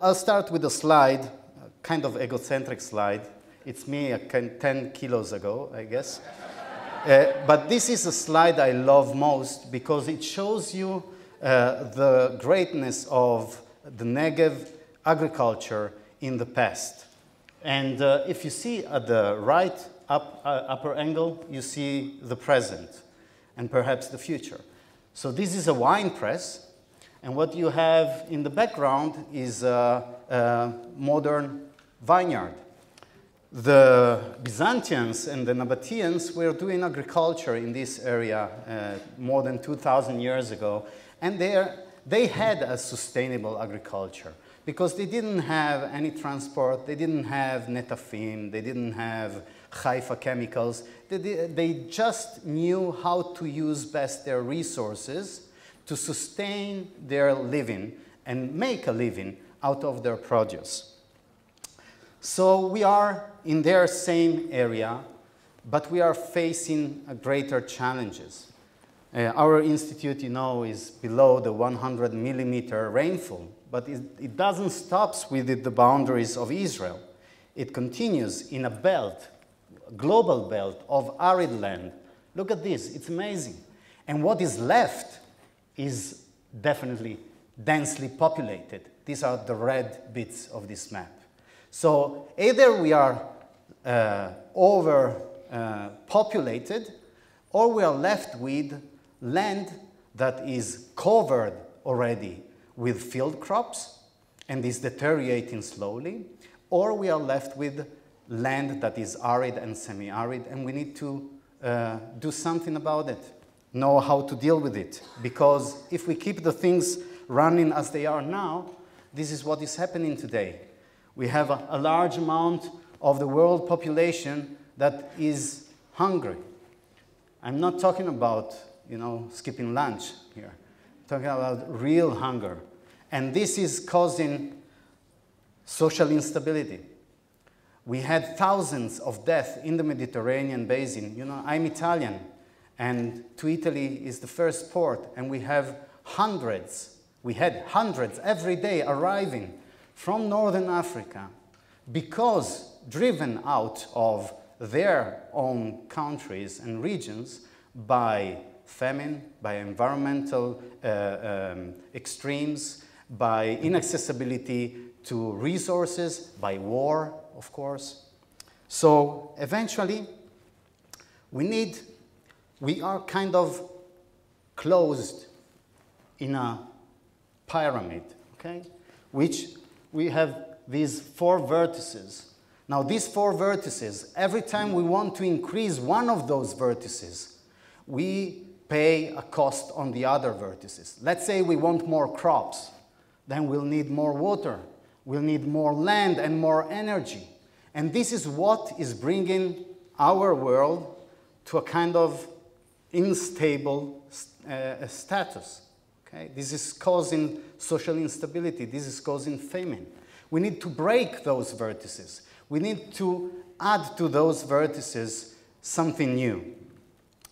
I'll start with a slide, a kind of egocentric slide. It's me 10 kilos ago, I guess. But this is a slide I love most because it shows you the greatness of the Negev agriculture in the past. And if you see at the right upper angle, you see the present and perhaps the future. So this is a wine press, and what you have in the background is a modern vineyard. The Byzantines and the Nabateans were doing agriculture in this area more than 2,000 years ago, and they had a sustainable agriculture because they didn't have any transport, they didn't have netafim, they didn't have Haifa chemicals. They just knew how to use best their resources to sustain their living and make a living out of their produce. So we are in their same area, but we are facing greater challenges. Our institute, you know, is below the 100 millimeter rainfall, but it doesn't stop within the boundaries of Israel. It continues in a belt, global belt of arid land. Look at this, it's amazing. And what is left is definitely densely populated. These are the red bits of this map. So either we are overpopulated, or we are left with land that is covered already with field crops and is deteriorating slowly, or we are left with land that is arid and semi-arid, and we need to do something about it, know how to deal with it. Because if we keep the things running as they are now, this is what is happening today. We have a large amount of the world population that is hungry. I'm not talking about, you know, skipping lunch here. I'm talking about real hunger. And this is causing social instability. We had thousands of deaths in the Mediterranean basin. You know, I'm Italian, and to Italy is the first port, and we have hundreds. We had hundreds every day arriving from Northern Africa because driven out of their own countries and regions by famine, by environmental extremes, by inaccessibility to resources, by war, of course. So eventually, we are kind of closed in a pyramid, okay? Which we have these 4 vertices. Now these 4 vertices, every time we want to increase one of those vertices, we pay a cost on the other vertices. Let's say we want more crops, then we'll need more water, we'll need more land and more energy. And this is what is bringing our world to a kind of unstable status. Okay? This is causing social instability. This is causing famine. We need to break those vertices. We need to add to those vertices something new.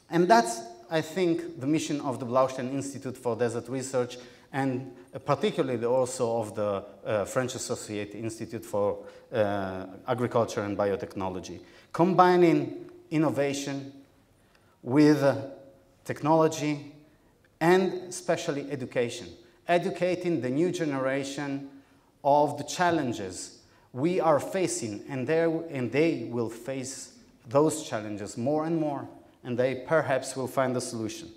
And that's, I think, the mission of the Blaustein Institute for Desert Research, and particularly also of the French Associated Institute for Agriculture and Biotechnology, combining innovation with technology and especially education, educating the new generation of the challenges we are facing, and they will face those challenges more and more, and they perhaps will find a solution.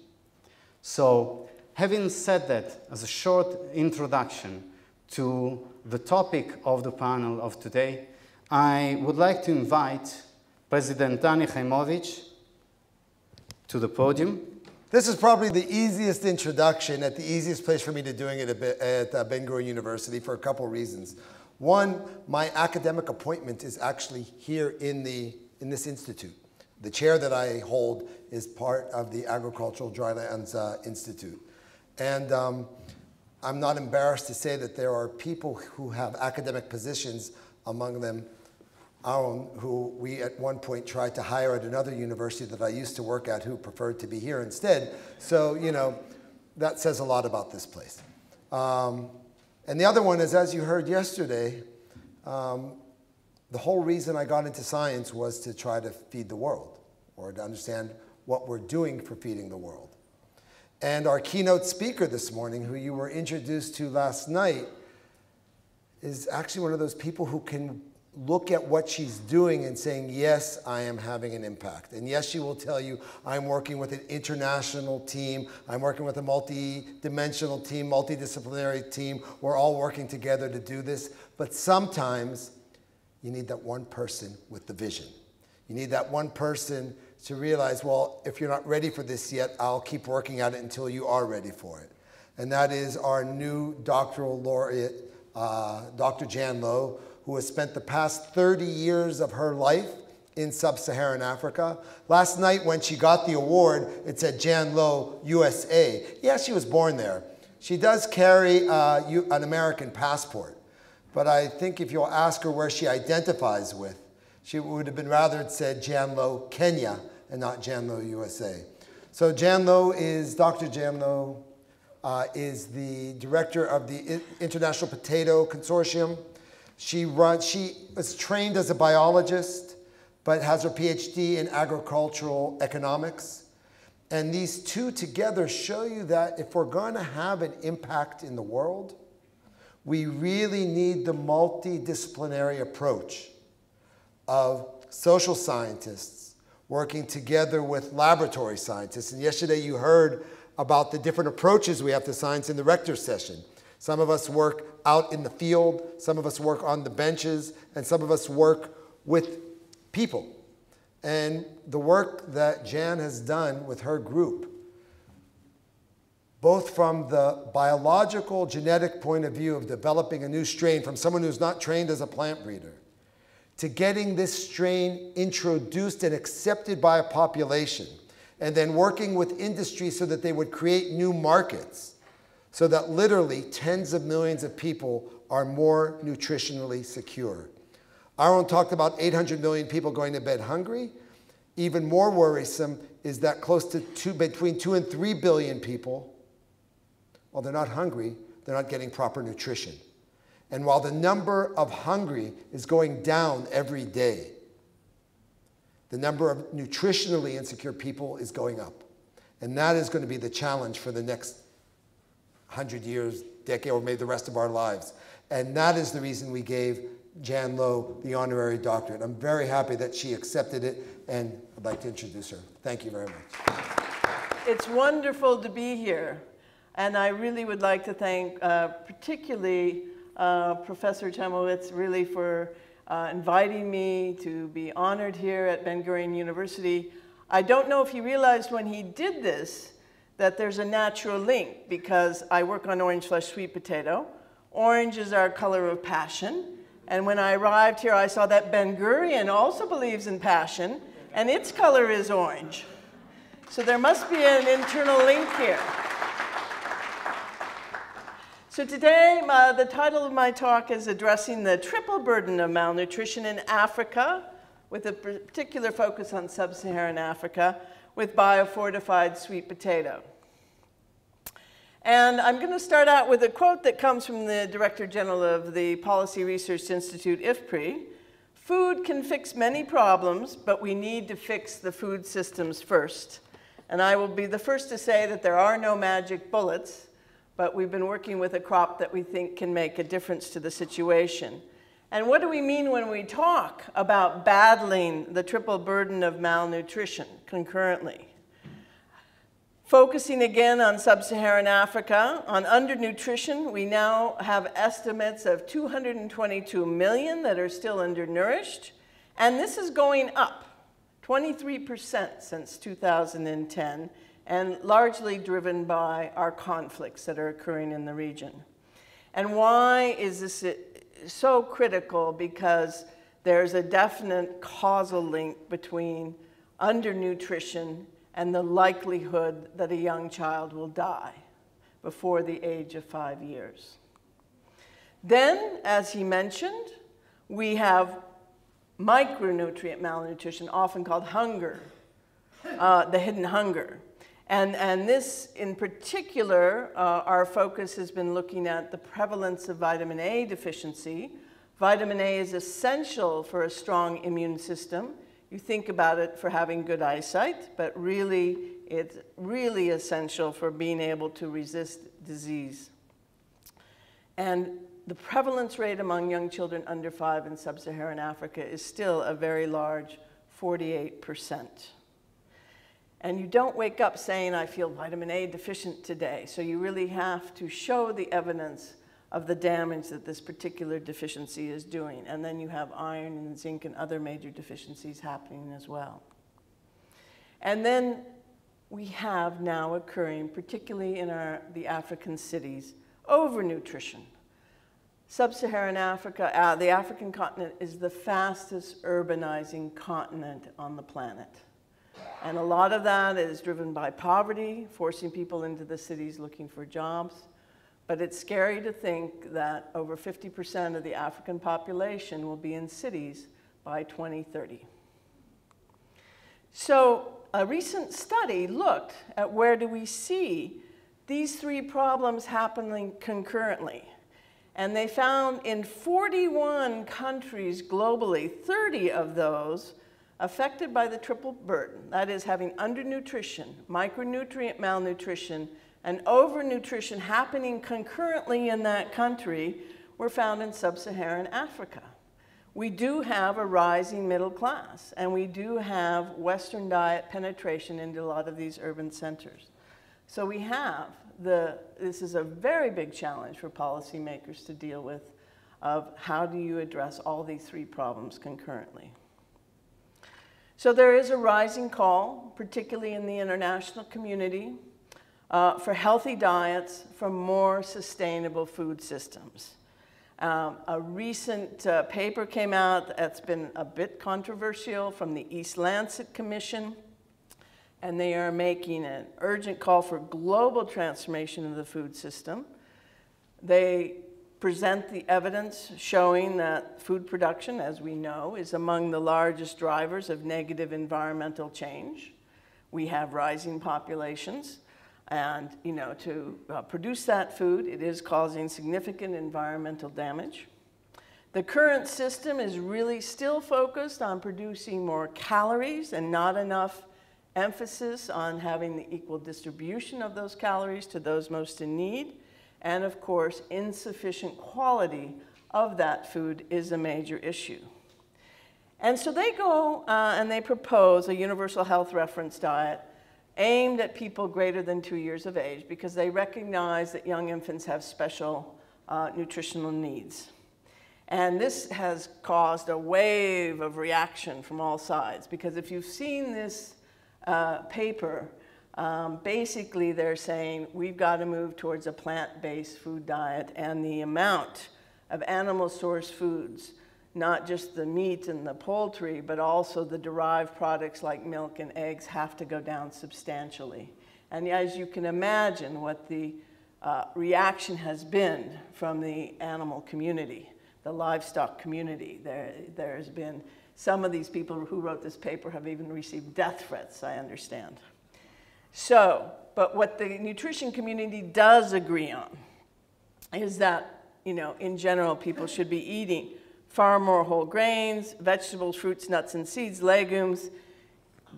So, having said that, as a short introduction to the topic of the panel of today, I would like to invite President Dani Chaimowicz to the podium. This is probably the easiest introduction at the easiest place for me to doing it at Ben-Gurion University for a couple reasons. One, my academic appointment is actually here in this institute. The chair that I hold is part of the Agricultural Drylands Institute. And I'm not embarrassed to say that there are people who have academic positions, among them our own, who we at one point tried to hire at another university that I used to work at, who preferred to be here instead. So, you know, that says a lot about this place. And the other one is, as you heard yesterday, the whole reason I got into science was to try to feed the world, or to understand what we're doing for feeding the world. And our keynote speaker this morning, who you were introduced to last night, is actually one of those people who can look at what she's doing and saying, yes, I am having an impact. And yes, she will tell you, I'm working with an international team, I'm working with a multi-dimensional team, multidisciplinary team, we're all working together to do this. But sometimes you need that one person with the vision. You need that one person to realize, well, if you're not ready for this yet, I'll keep working at it until you are ready for it. And that is our new doctoral laureate, Dr. Jan Low, who has spent the past 30 years of her life in sub-Saharan Africa. Last night when she got the award, it said Jan Low, USA. Yeah, she was born there. She does carry an American passport, but I think if you'll ask her where she identifies with, she would have been rather it said Jan Low, Kenya, and not Jan Low, USA. So Jan Low is, Dr. Jan Low is the director of the International Potato Consortium. She was trained as a biologist, but has her PhD in agricultural economics. And these two together show you that if we're going to have an impact in the world, we really need the multidisciplinary approach of social scientists working together with laboratory scientists. And yesterday you heard about the different approaches we have to science in the rector's session. Some of us work out in the field, some of us work on the benches, and some of us work with people. And the work that Jan has done with her group, both from the biological genetic point of view of developing a new strain from someone who's not trained as a plant breeder, to getting this strain introduced and accepted by a population, and then working with industry so that they would create new markets, so that literally tens of millions of people are more nutritionally secure. Aaron talked about 800 million people going to bed hungry. Even more worrisome is that close to between 2 and 3 billion people, while they're not hungry, they're not getting proper nutrition. And while the number of hungry is going down every day, the number of nutritionally insecure people is going up. And that is going to be the challenge for the next 100 years, decade, or maybe the rest of our lives. And that is the reason we gave Jan Low the honorary doctorate. I'm very happy that she accepted it, and I'd like to introduce her. Thank you very much. It's wonderful to be here. And I really would like to thank particularly Professor Rachmilevitch really for inviting me to be honored here at Ben-Gurion University. I don't know if he realized when he did this that there's a natural link, because I work on orange flesh sweet potato. Orange is our color of passion. And when I arrived here, I saw that Ben-Gurion also believes in passion, and its color is orange. So there must be an internal link here. So today, the title of my talk is addressing the triple burden of malnutrition in Africa, with a particular focus on sub-Saharan Africa, with biofortified sweet potato. And I'm going to start out with a quote that comes from the Director General of the Policy Research Institute, IFPRI. Food can fix many problems, but we need to fix the food systems first. And I will be the first to say that there are no magic bullets, but we've been working with a crop that we think can make a difference to the situation. And what do we mean when we talk about battling the triple burden of malnutrition concurrently? Focusing again on sub-Saharan Africa, on undernutrition, we now have estimates of 222 million that are still undernourished, and this is going up 23% since 2010, and largely driven by our conflicts that are occurring in the region. And why is this so critical? Because there's a definite causal link between undernutrition and the likelihood that a young child will die before the age of 5 years. Then, as he mentioned, we have micronutrient malnutrition, often called hunger, the hidden hunger. And this, in particular, our focus has been looking at the prevalence of vitamin A deficiency. Vitamin A is essential for a strong immune system. You think about it for having good eyesight, but really, it's really essential for being able to resist disease. And the prevalence rate among young children under 5 in sub-Saharan Africa is still a very large 48%. And you don't wake up saying, I feel vitamin A deficient today. So you really have to show the evidence of the damage that this particular deficiency is doing. And then you have iron and zinc and other major deficiencies happening as well. And then we have now occurring, particularly in the African cities, overnutrition. Sub-Saharan Africa, the African continent, is the fastest urbanizing continent on the planet. And a lot of that is driven by poverty, forcing people into the cities looking for jobs. But it's scary to think that over 50% of the African population will be in cities by 2030. So a recent study looked at where do we see these three problems happening concurrently. And they found in 41 countries globally, 30 of those affected by the triple burden, that is having undernutrition, micronutrient malnutrition, and overnutrition happening concurrently in that country, were found in sub-Saharan Africa. We do have a rising middle class, and we do have Western diet penetration into a lot of these urban centers. So we have this is a very big challenge for policymakers to deal with, of how do you address all these three problems concurrently. So there is a rising call, particularly in the international community, for healthy diets, for more sustainable food systems. A recent paper came out that's been a bit controversial from the East Lancet Commission, and they are making an urgent call for global transformation of the food system. They present the evidence showing that food production, as we know, is among the largest drivers of negative environmental change. We have rising populations, and to produce that food, it is causing significant environmental damage. The current system is really still focused on producing more calories and not enough emphasis on having the equal distribution of those calories to those most in need. And of course, insufficient quality of that food is a major issue. And so they go and they propose a universal health reference diet aimed at people greater than 2 years of age, because they recognize that young infants have special nutritional needs. And this has caused a wave of reaction from all sides, because if you've seen this paper, basically they're saying we've got to move towards a plant-based food diet, and the amount of animal source foods, not just the meat and the poultry, but also the derived products like milk and eggs, have to go down substantially. And as you can imagine, what the reaction has been from the animal community, the livestock community. There's been some of these people who wrote this paper have even received death threats, I understand. So, but what the nutrition community does agree on is that, in general, people should be eating far more whole grains, vegetables, fruits, nuts, and seeds, legumes.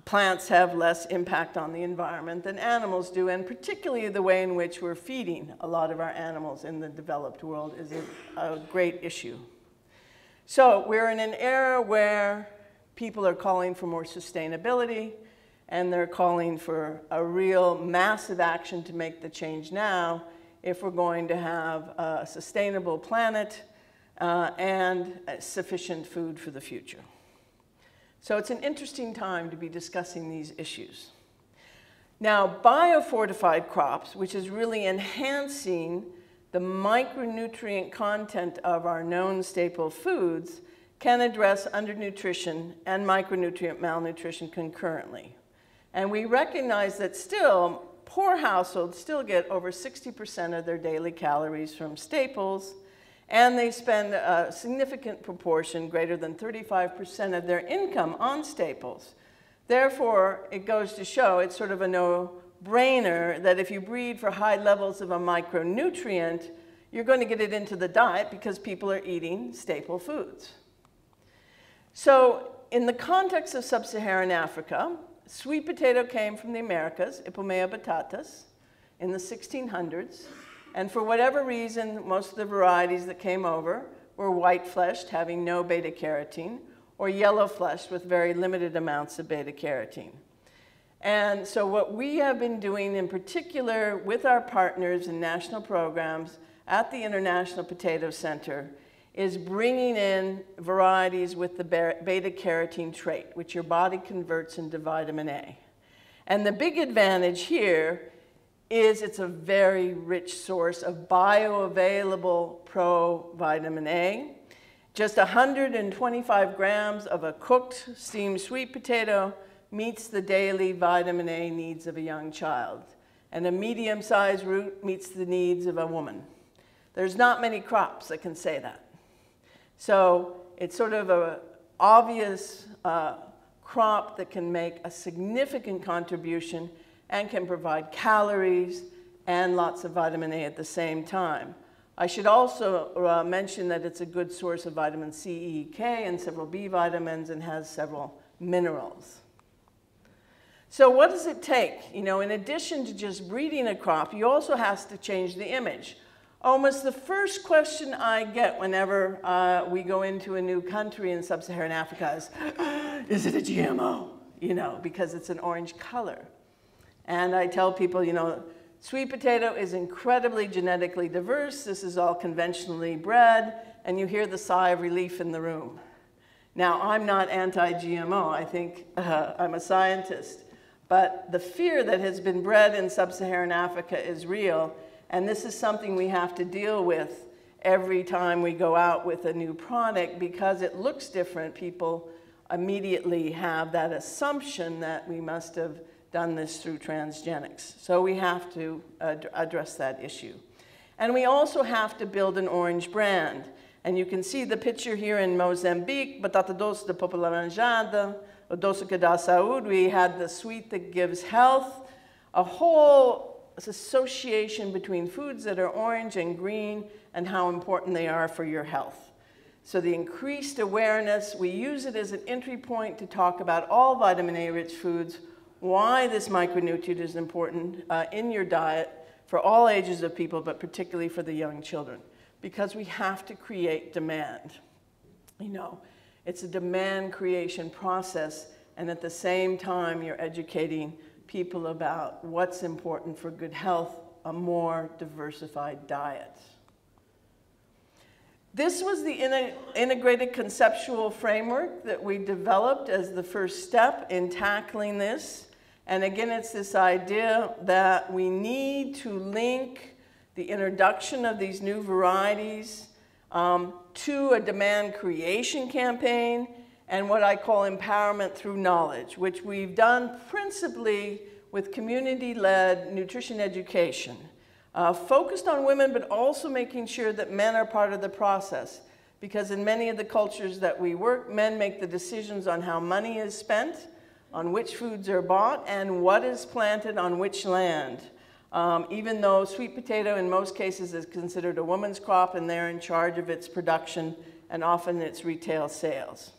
Plants have less impact on the environment than animals do, and particularly the way in which we're feeding a lot of our animals in the developed world is a great issue. So we're in an era where people are calling for more sustainability, and they're calling for a real massive action to make the change now if we're going to have a sustainable planet and sufficient food for the future. So it's an interesting time to be discussing these issues. Now, biofortified crops, which is really enhancing the micronutrient content of our known staple foods, can address undernutrition and micronutrient malnutrition concurrently. And we recognize that still, poor households still get over 60% of their daily calories from staples, and they spend a significant proportion, greater than 35% of their income on staples. Therefore, it goes to show it's sort of a no-brainer that if you breed for high levels of a micronutrient, you're going to get it into the diet because people are eating staple foods. So in the context of sub-Saharan Africa, sweet potato came from the Americas, Ipomea batatas, in the 1600s. And for whatever reason, most of the varieties that came over were white-fleshed, having no beta-carotene, or yellow-fleshed with very limited amounts of beta-carotene. And so what we have been doing in particular with our partners in national programs at the International Potato Center is bringing in varieties with the beta-carotene trait, which your body converts into vitamin A. And the big advantage here is it's a very rich source of bioavailable provitamin A. Just 125 grams of a cooked steamed sweet potato meets the daily vitamin A needs of a young child. And a medium-sized root meets the needs of a woman. There's not many crops that can say that. So it's sort of an obvious crop that can make a significant contribution and can provide calories and lots of vitamin A at the same time. I should also mention that it's a good source of vitamin C, E, K, and several B vitamins, and has several minerals. So what does it take? You know, in addition to just breeding a crop, you also have to change the image. Almost the first question I get whenever we go into a new country in sub-Saharan Africa is it a GMO? You know, because it's an orange color. And I tell people, you know, sweet potato is incredibly genetically diverse. This is all conventionally bred, and you hear the sigh of relief in the room. Now, I'm not anti-GMO. I think I'm a scientist. But the fear that has been bred in sub-Saharan Africa is real, and this is something we have to deal with every time we go out with a new product. Because it looks different, people immediately have that assumption that we must have done this through transgenics. So we have to address that issue. And we also have to build an orange brand. And you can see the picture here in Mozambique, batata doce de popularanjada, o doce que dá saúde. We had the sweet that gives health, a whole association between foods that are orange and green and how important they are for your health. So the increased awareness, we use it as an entry point to talk about all vitamin A-rich foods, why this micronutrient is important in your diet for all ages of people, but particularly for the young children, because we have to create demand. You know, it's a demand creation process, and at the same time, you're educating people about what's important for good health, a more diversified diet. This was the integrated conceptual framework that we developed as the first step in tackling this. And again, it's this idea that we need to link the introduction of these new varieties to a demand creation campaign and what I call empowerment through knowledge, which we've done principally with community-led nutrition education, focused on women, but also making sure that men are part of the process. Because in many of the cultures that we work, men make the decisions on how money is spent, on which foods are bought, and what is planted on which land. Even though sweet potato in most cases is considered a woman's crop, and they're in charge of its production and often its retail sales.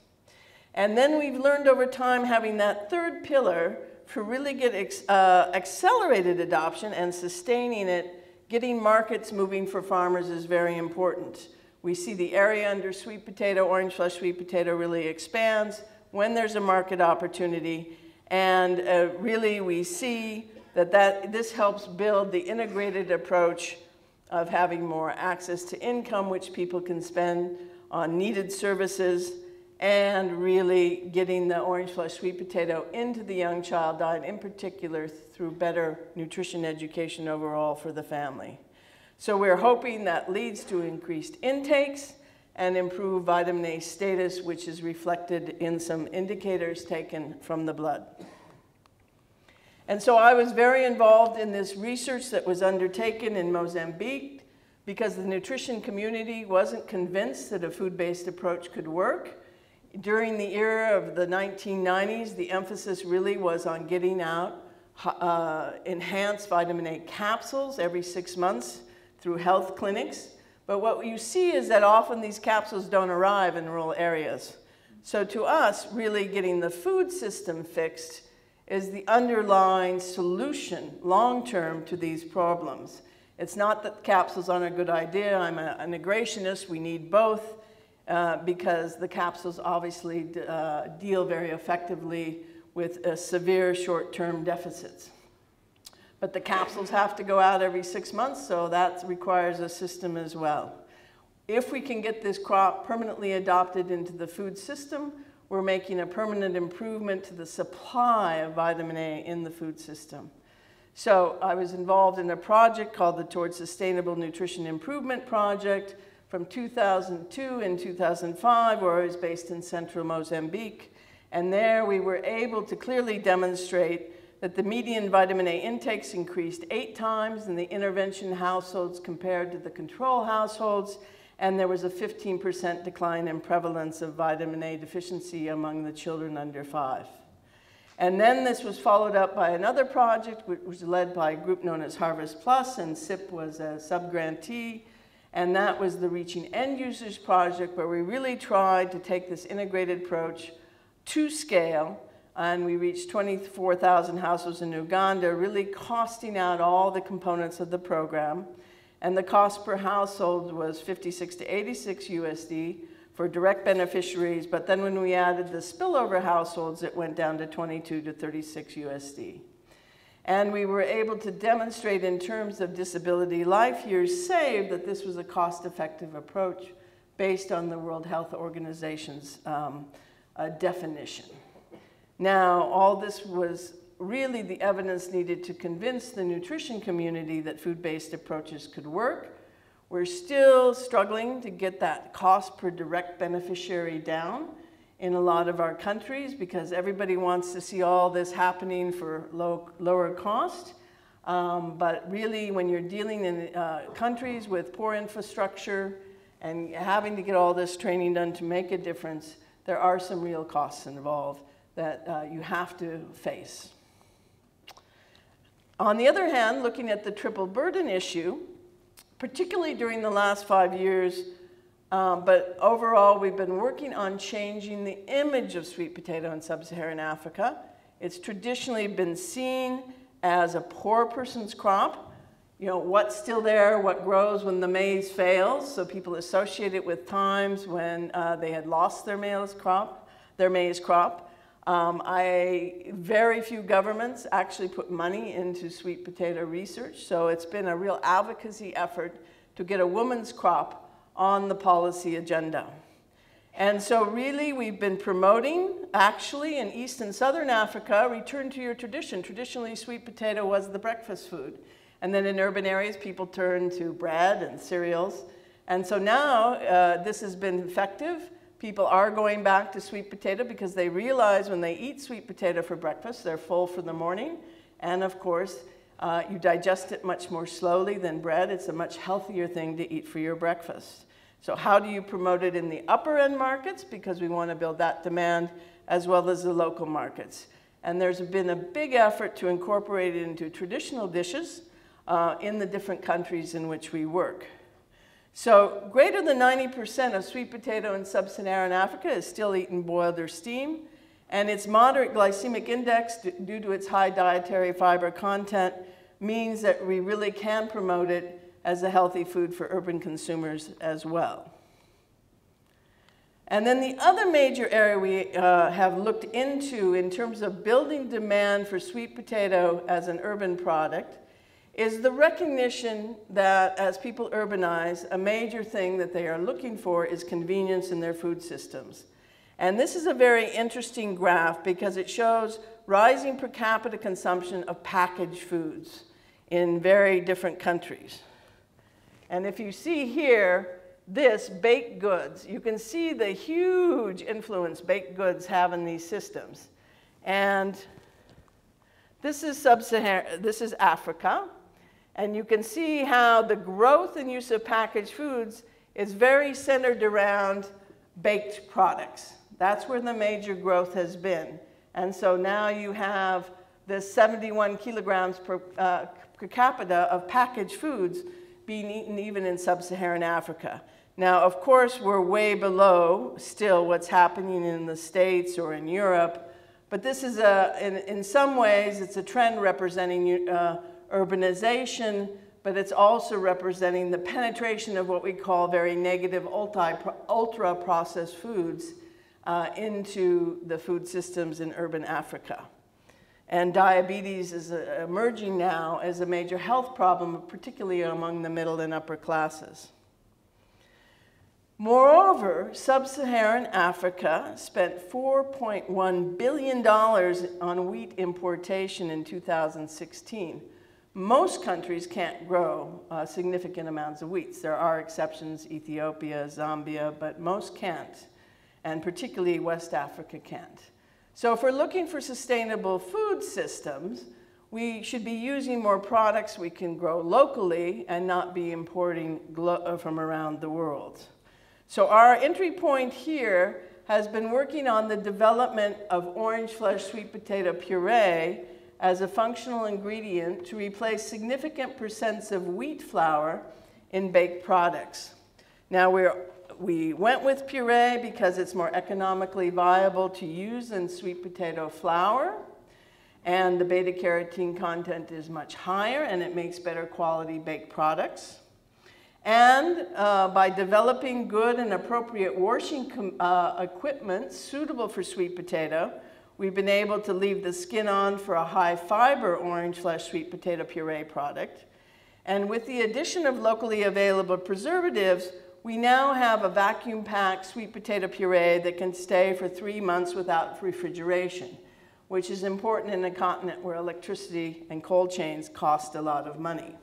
And then we've learned over time, having that third pillar, to really get accelerated adoption and sustaining it, getting markets moving for farmers is very important. We see the area under sweet potato, orange flesh sweet potato really expands when there's a market opportunity, and really we see that this helps build the integrated approach of having more access to income, which people can spend on needed services, and really getting the orange flesh sweet potato into the young child diet, in particular through better nutrition education overall for the family. So we're hoping that leads to increased intakes and improve vitamin A status, which is reflected in some indicators taken from the blood. And so I was very involved in this research that was undertaken in Mozambique because the nutrition community wasn't convinced that a food-based approach could work. During the era of the 1990s, the emphasis really was on getting out enhanced vitamin A capsules every 6 months through health clinics. But what you see is that often these capsules don't arrive in rural areas. So to us, really getting the food system fixed is the underlying solution long-term to these problems. It's not that capsules aren't a good idea. I'm an integrationist. We need both because the capsules obviously deal very effectively with severe short-term deficits. But the capsules have to go out every 6 months, so that requires a system as well. If we can get this crop permanently adopted into the food system, we're making a permanent improvement to the supply of vitamin A in the food system. So I was involved in a project called the Towards Sustainable Nutrition Improvement Project from 2002 and 2005, where I was based in central Mozambique. And there we were able to clearly demonstrate that the median vitamin A intakes increased 8 times in the intervention households compared to the control households, and there was a 15% decline in prevalence of vitamin A deficiency among the children under 5. And then this was followed up by another project, which was led by a group known as Harvest Plus, and SIP was a sub-grantee, and that was the Reaching End Users project, where we really tried to take this integrated approach to scale, and we reached 24,000 households in Uganda, really costing out all the components of the program. And the cost per household was 56 to 86 USD for direct beneficiaries, but then when we added the spillover households, it went down to 22 to 36 USD. And we were able to demonstrate in terms of disability life years saved that this was a cost-effective approach based on the World Health Organization's definition. Now, all this was really the evidence needed to convince the nutrition community that food-based approaches could work. We're still struggling to get that cost per direct beneficiary down in a lot of our countries because everybody wants to see all this happening for lower cost. But really, when you're dealing in countries with poor infrastructure and having to get all this training done to make a difference, there are some real costs involved that you have to face. On the other hand, looking at the triple burden issue, particularly during the last 5 years, but overall we've been working on changing the image of sweet potato in sub-Saharan Africa. It's traditionally been seen as a poor person's crop. You know, what's still there, what grows when the maize fails, so people associate it with times when they had lost their maize crop. Very few governments actually put money into sweet potato research, so it's been a real advocacy effort to get a woman's crop on the policy agenda. And so really we've been promoting, actually in East and Southern Africa, return to your tradition. Traditionally, sweet potato was the breakfast food. And then in urban areas, people turned to bread and cereals. And so now this has been effective. People are going back to sweet potato because they realize when they eat sweet potato for breakfast, they're full for the morning. And of course, you digest it much more slowly than bread. It's a much healthier thing to eat for your breakfast. So how do you promote it in the upper end markets? Because we want to build that demand as well as the local markets. And there's been a big effort to incorporate it into traditional dishes in the different countries in which we work. So greater than 90% of sweet potato in sub-Saharan Africa is still eaten boiled or steamed, and its moderate glycemic index due to its high dietary fiber content means that we really can promote it as a healthy food for urban consumers as well. And then the other major area we have looked into in terms of building demand for sweet potato as an urban product is the recognition that as people urbanize, a major thing that they are looking for is convenience in their food systems. And this is a very interesting graph because it shows rising per capita consumption of packaged foods in very different countries. And if you see here, this baked goods, you can see the huge influence baked goods have in these systems. And this is sub-Saharan, this is Africa. And you can see how the growth and use of packaged foods is very centered around baked products. That's where the major growth has been. And so now you have the 71 kilograms per capita of packaged foods being eaten even in sub-Saharan Africa. Now, of course, we're way below still what's happening in the States or in Europe, but this is in some ways, it's a trend representing urbanization, but it's also representing the penetration of what we call very negative ultra-processed foods into the food systems in urban Africa. And diabetes is emerging now as a major health problem, particularly among the middle and upper classes. Moreover, sub-Saharan Africa spent $4.1 billion on wheat importation in 2016. Most countries can't grow significant amounts of wheat. There are exceptions, Ethiopia, Zambia, but most can't, and particularly West Africa can't. So if we're looking for sustainable food systems, we should be using more products we can grow locally and not be importing from around the world. So our entry point here has been working on the development of orange flesh sweet potato puree as a functional ingredient to replace significant percents of wheat flour in baked products. Now we went with puree because it's more economically viable to use than sweet potato flour, and the beta-carotene content is much higher and it makes better quality baked products. And by developing good and appropriate washing equipment suitable for sweet potato, we've been able to leave the skin on for a high-fiber orange flesh sweet potato puree product. And with the addition of locally available preservatives, we now have a vacuum-packed sweet potato puree that can stay for 3 months without refrigeration, which is important in a continent where electricity and cold chains cost a lot of money.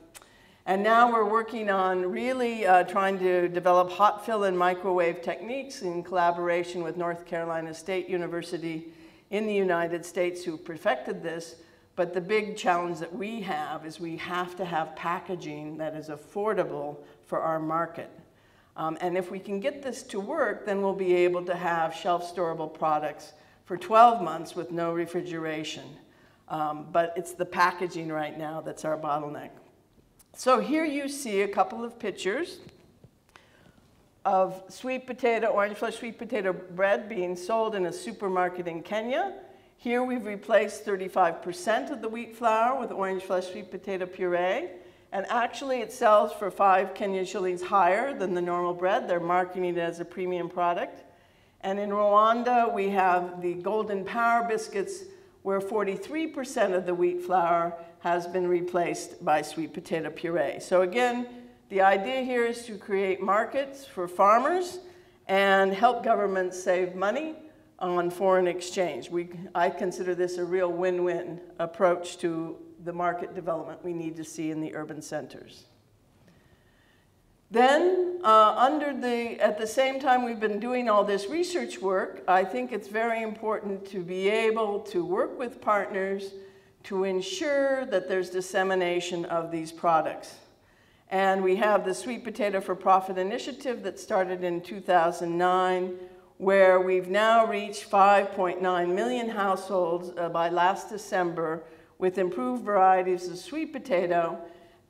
And now we're working on really trying to develop hot fill and microwave techniques in collaboration with North Carolina State University in the United States who perfected this. But the big challenge that we have is we have to have packaging that is affordable for our market. And if we can get this to work, then we'll be able to have shelf-storable products for 12 months with no refrigeration. But it's the packaging right now that's our bottleneck. So here you see a couple of pictures of sweet potato, orange flesh sweet potato bread being sold in a supermarket in Kenya. Here we've replaced 35% of the wheat flour with orange flesh sweet potato puree. And actually it sells for 5 Kenyan shillings higher than the normal bread. They're marketing it as a premium product. And in Rwanda, we have the Golden Power biscuits where 43% of the wheat flour has been replaced by sweet potato puree. So again, the idea here is to create markets for farmers and help governments save money on foreign exchange. I consider this a real win-win approach to the market development we need to see in the urban centers. Then, at the same time we've been doing all this research work, I think it's very important to be able to work with partners to ensure that there's dissemination of these products. And we have the Sweet Potato for Profit initiative that started in 2009, where we've now reached 5.9 million households by last December with improved varieties of sweet potato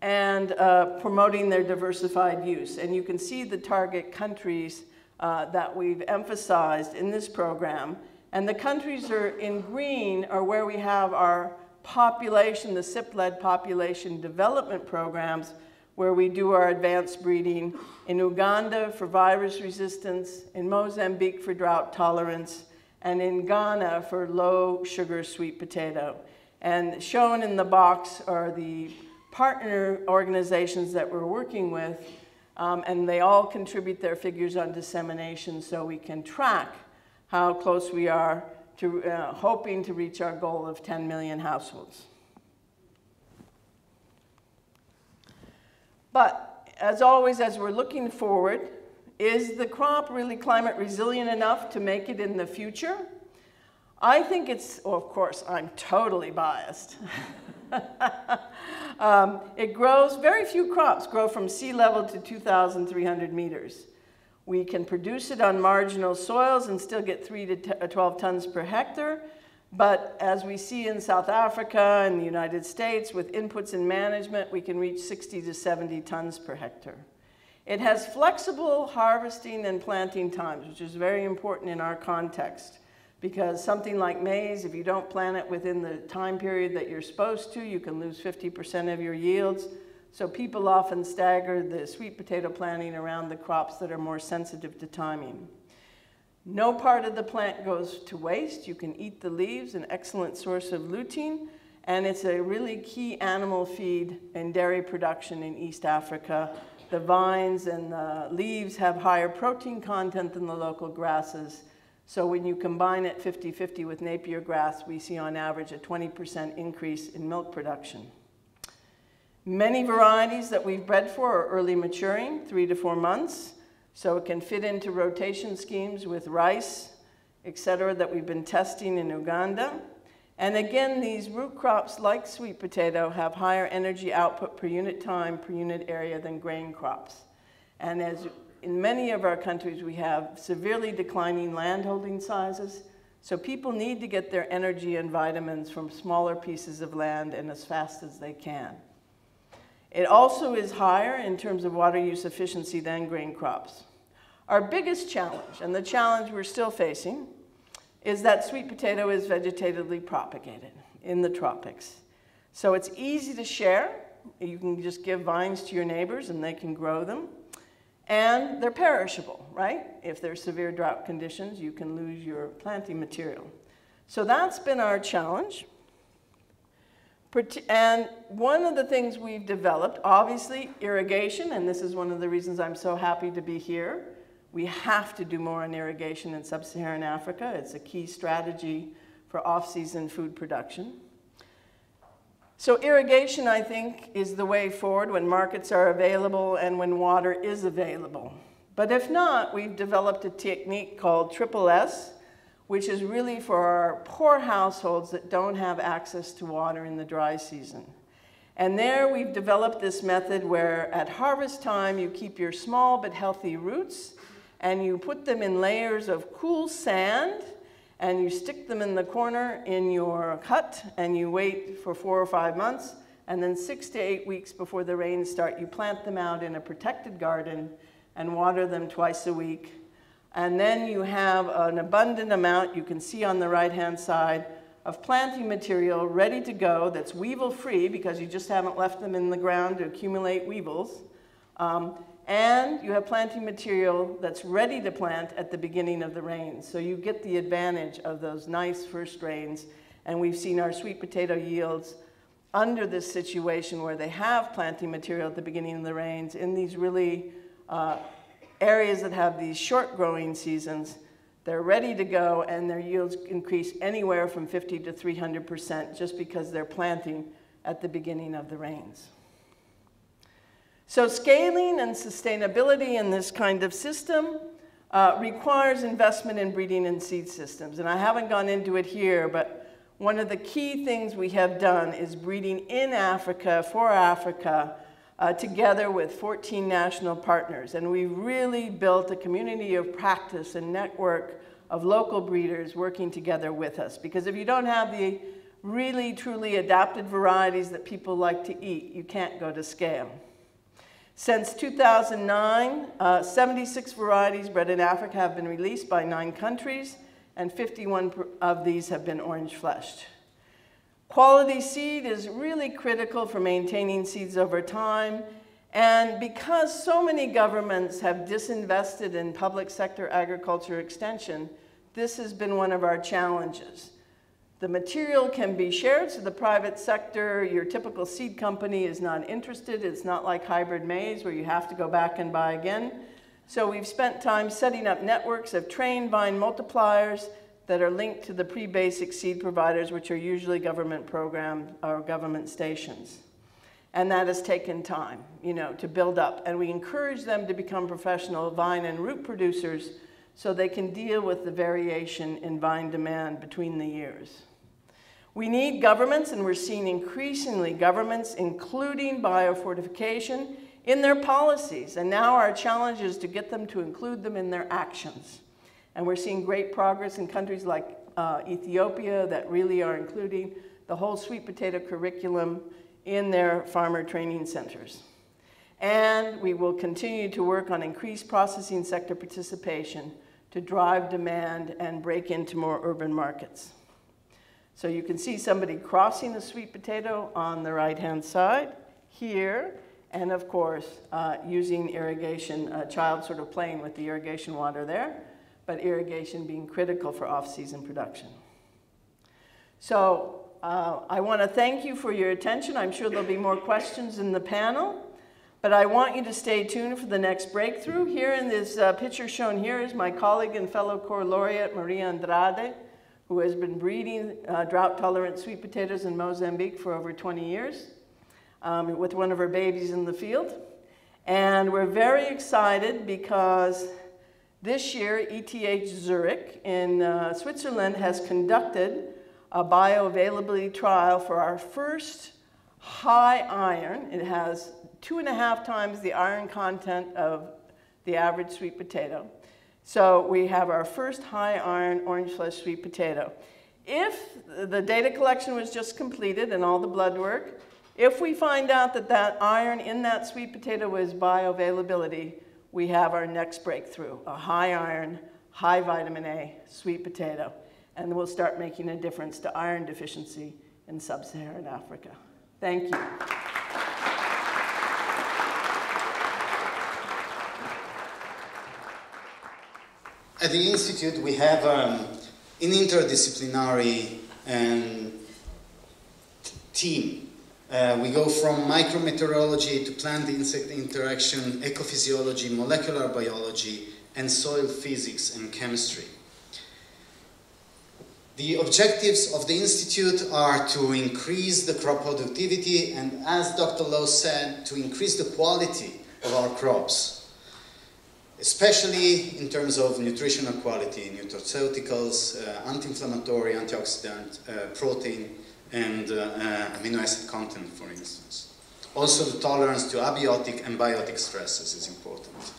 and promoting their diversified use. And you can see the target countries that we've emphasized in this program. And the countries are in green are where we have our population, the SIP-led population development programs, where we do our advanced breeding in Uganda for virus resistance, in Mozambique for drought tolerance, and in Ghana for low sugar sweet potato. And shown in the box are the partner organizations that we're working with, and they all contribute their figures on dissemination so we can track how close we are to hoping to reach our goal of 10 million households. But as always, as we're looking forward, is the crop really climate resilient enough to make it in the future? I think it's, well, of course, I'm totally biased. It grows, very few crops grow from sea level to 2,300 meters. We can produce it on marginal soils and still get 3 to 12 tons per hectare. But as we see in South Africa and the United States, with inputs in management, we can reach 60 to 70 tons per hectare. It has flexible harvesting and planting times, which is very important in our context, because something like maize, if you don't plant it within the time period that you're supposed to, you can lose 50% of your yields. So people often stagger the sweet potato planting around the crops that are more sensitive to timing. No part of the plant goes to waste. You can eat the leaves, an excellent source of lutein, and it's a really key animal feed in dairy production in East Africa. The vines and the leaves have higher protein content than the local grasses. So when you combine it 50-50 with Napier grass, we see on average a 20% increase in milk production. Many varieties that we've bred for are early maturing, 3 to 4 months. So it can fit into rotation schemes with rice, et cetera, that we've been testing in Uganda. And again, these root crops, like sweet potato, have higher energy output per unit time, per unit area than grain crops. And as in many of our countries, we have severely declining landholding sizes. So people need to get their energy and vitamins from smaller pieces of land and as fast as they can. It also is higher in terms of water use efficiency than grain crops. Our biggest challenge, and the challenge we're still facing, is that sweet potato is vegetatively propagated in the tropics. So it's easy to share. You can just give vines to your neighbors and they can grow them. And they're perishable, right? If there's severe drought conditions, you can lose your planting material. So that's been our challenge. And one of the things we've developed, obviously, irrigation, and this is one of the reasons I'm so happy to be here. We have to do more on irrigation in sub-Saharan Africa. It's a key strategy for off-season food production. So irrigation, I think, is the way forward when markets are available and when water is available. But if not, we've developed a technique called Triple S, which is really for our poor households that don't have access to water in the dry season. And there we've developed this method where at harvest time you keep your small but healthy roots and you put them in layers of cool sand and you stick them in the corner in your hut and you wait for 4 or 5 months, and then 6 to 8 weeks before the rains start, you plant them out in a protected garden and water them twice a week. And then you have an abundant amount, you can see on the right-hand side, of planting material ready to go that's weevil-free because you just haven't left them in the ground to accumulate weevils. And you have planting material that's ready to plant at the beginning of the rains. So you get the advantage of those nice first rains. And we've seen our sweet potato yields under this situation where they have planting material at the beginning of the rains in these really areas that have these short growing seasons. They're ready to go and their yields increase anywhere from 50 to 300% just because they're planting at the beginning of the rains. So scaling and sustainability in this kind of system requires investment in breeding and seed systems. And I haven't gone into it here, but one of the key things we have done is breeding in Africa, for Africa, together with 14 national partners. And we've really built a community of practice and network of local breeders working together with us. Because if you don't have the really, truly adapted varieties that people like to eat, you can't go to scale. Since 2009, 76 varieties bred in Africa have been released by 9 countries, and 51 of these have been orange-fleshed. Quality seed is really critical for maintaining seeds over time, and because so many governments have disinvested in public sector agriculture extension, this has been one of our challenges. The material can be shared, so the private sector, your typical seed company is not interested. It's not like hybrid maize where you have to go back and buy again. So we've spent time setting up networks of trained vine multipliers that are linked to the pre-basic seed providers, which are usually government programs or government stations. And that has taken time, to build up. And we encourage them to become professional vine and root producers so they can deal with the variation in vine demand between the years. We need governments, and we're seeing increasingly governments including biofortification in their policies. And now our challenge is to get them to include them in their actions. And we're seeing great progress in countries like Ethiopia that really are including the whole sweet potato curriculum in their farmer training centers. And we will continue to work on increased processing sector participation to drive demand and break into more urban markets. So you can see somebody crossing the sweet potato on the right-hand side here, and of course, using irrigation, a child sort of playing with the irrigation water there, but irrigation being critical for off-season production. So I want to thank you for your attention. I'm sure there'll be more questions in the panel. But I want you to stay tuned for the next breakthrough. Here in this picture shown here is my colleague and fellow Corps Laureate, Maria Andrade, who has been breeding drought-tolerant sweet potatoes in Mozambique for over 20 years with one of her babies in the field. And we're very excited because this year, ETH Zurich in Switzerland has conducted a bioavailability trial for our first high iron. It has 2.5 times the iron content of the average sweet potato. So we have our first high iron orange flesh sweet potato. If the data collection was just completed and all the blood work, if we find out that that iron in that sweet potato was bioavailability, we have our next breakthrough, a high iron, high vitamin A sweet potato. And we'll start making a difference to iron deficiency in sub-Saharan Africa. Thank you. At the Institute, we have an interdisciplinary team. We go from micrometeorology to plant-insect interaction, ecophysiology, molecular biology, and soil physics and chemistry. The objectives of the Institute are to increase the crop productivity and, as Dr. Lowe said, to increase the quality of our crops, especially in terms of nutritional quality, nutraceuticals, anti-inflammatory, antioxidant, protein, and amino acid content, for instance. Also, the tolerance to abiotic and biotic stresses is important.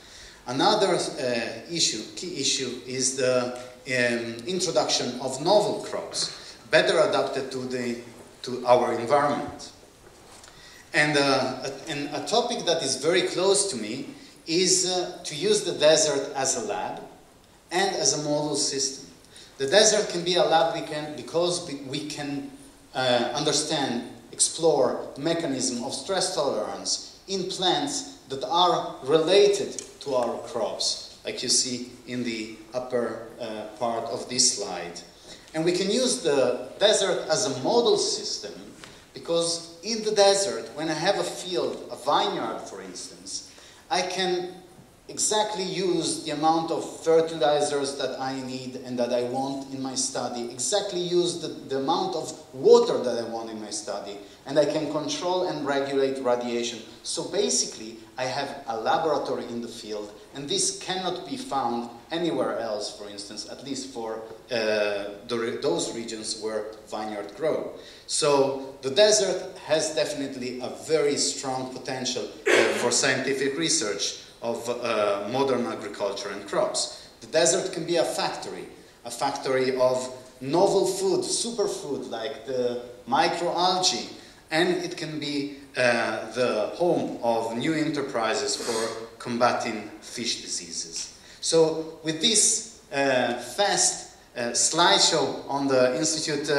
Another key issue, is the introduction of novel crops, better adapted to our environment. And a topic that is very close to me is to use the desert as a lab and as a model system. The desert can be a lab because we can understand, explore the mechanism of stress tolerance in plants that are related to our crops, like you see in the upper part of this slide. And we can use the desert as a model system because in the desert, when I have a field, a vineyard for instance, I can exactly use the amount of fertilizers that I need and that I want in my study, exactly use the amount of water that I want in my study, and I can control and regulate radiation. So basically, I have a laboratory in the field, and this cannot be found anywhere else, for instance, at least for those regions where vineyards grow. So the desert has definitely a very strong potential for scientific research of modern agriculture and crops. The desert can be a factory of novel food, superfood like the microalgae, and it can be the home of new enterprises for combating fish diseases. So with this fast slideshow on the Institute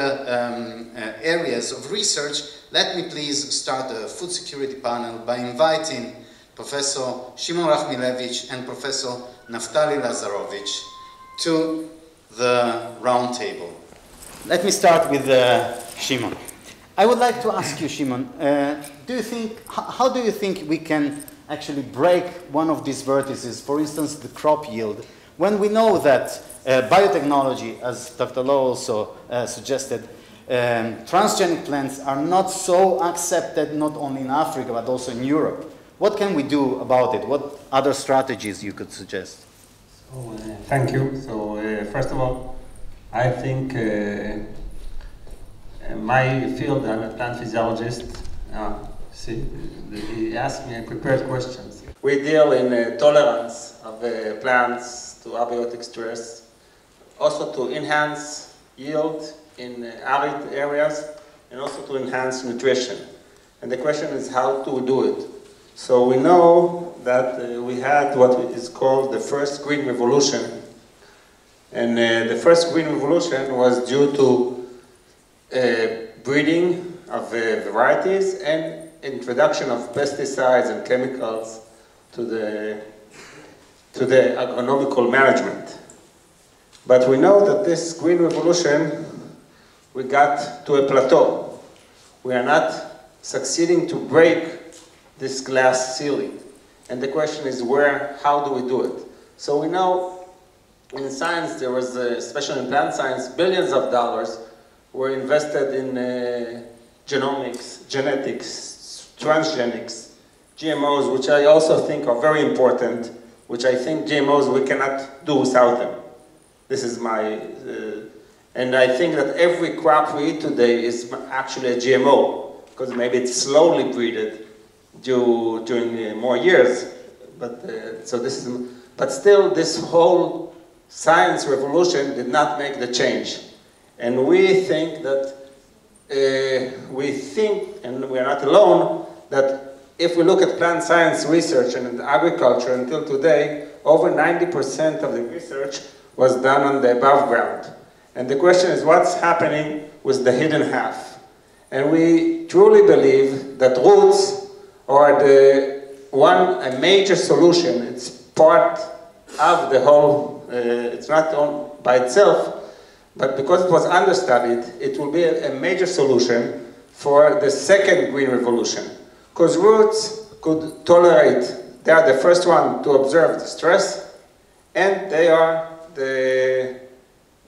areas of research, let me please start the food security panel by inviting Professor Shimon Rachmilevitch and Professor Naftali Lazarovitch to the round table. Let me start with Shimon. I would like to ask you, Shimon, how do you think we can actually break one of these vertices, for instance, the crop yield, when we know that biotechnology, as Dr. Lowe also suggested, transgenic plants are not so accepted not only in Africa but also in Europe. What can we do about it? What other strategies you could suggest? So, thank you. So first of all, I think my field, I'm a plant physiologist. See, he asked me prepared questions. We deal in tolerance of plants to abiotic stress, also to enhance yield in arid areas, and also to enhance nutrition. And the question is how to do it. So we know that we had what is called the first green revolution. And the first green revolution was due to breeding of varieties and introduction of pesticides and chemicals to the agronomical management. But we know that this green revolution, we got to a plateau. We are not succeeding to break this glass ceiling. And the question is how do we do it? So we know in science, there was, especially in plant science, billions of dollars were invested in genomics, genetics, transgenics, GMOs, which I also think are very important, which I think GMOs we cannot do without them. This is my, and I think that every crop we eat today is actually a GMO, because maybe it's slowly breeded during more years. But so this is, but still, this whole science revolution did not make the change, and we think that and we are not alone, that if we look at plant science research and agriculture until today, over 90% of the research was done on the above ground. And the question is, what's happening with the hidden half? And we truly believe that roots are a major solution. It's part of the whole, it's not on by itself, but because it was understudied, it will be a major solution for the second green revolution. Because roots could tolerate, they are the first one to observe the stress, and they are the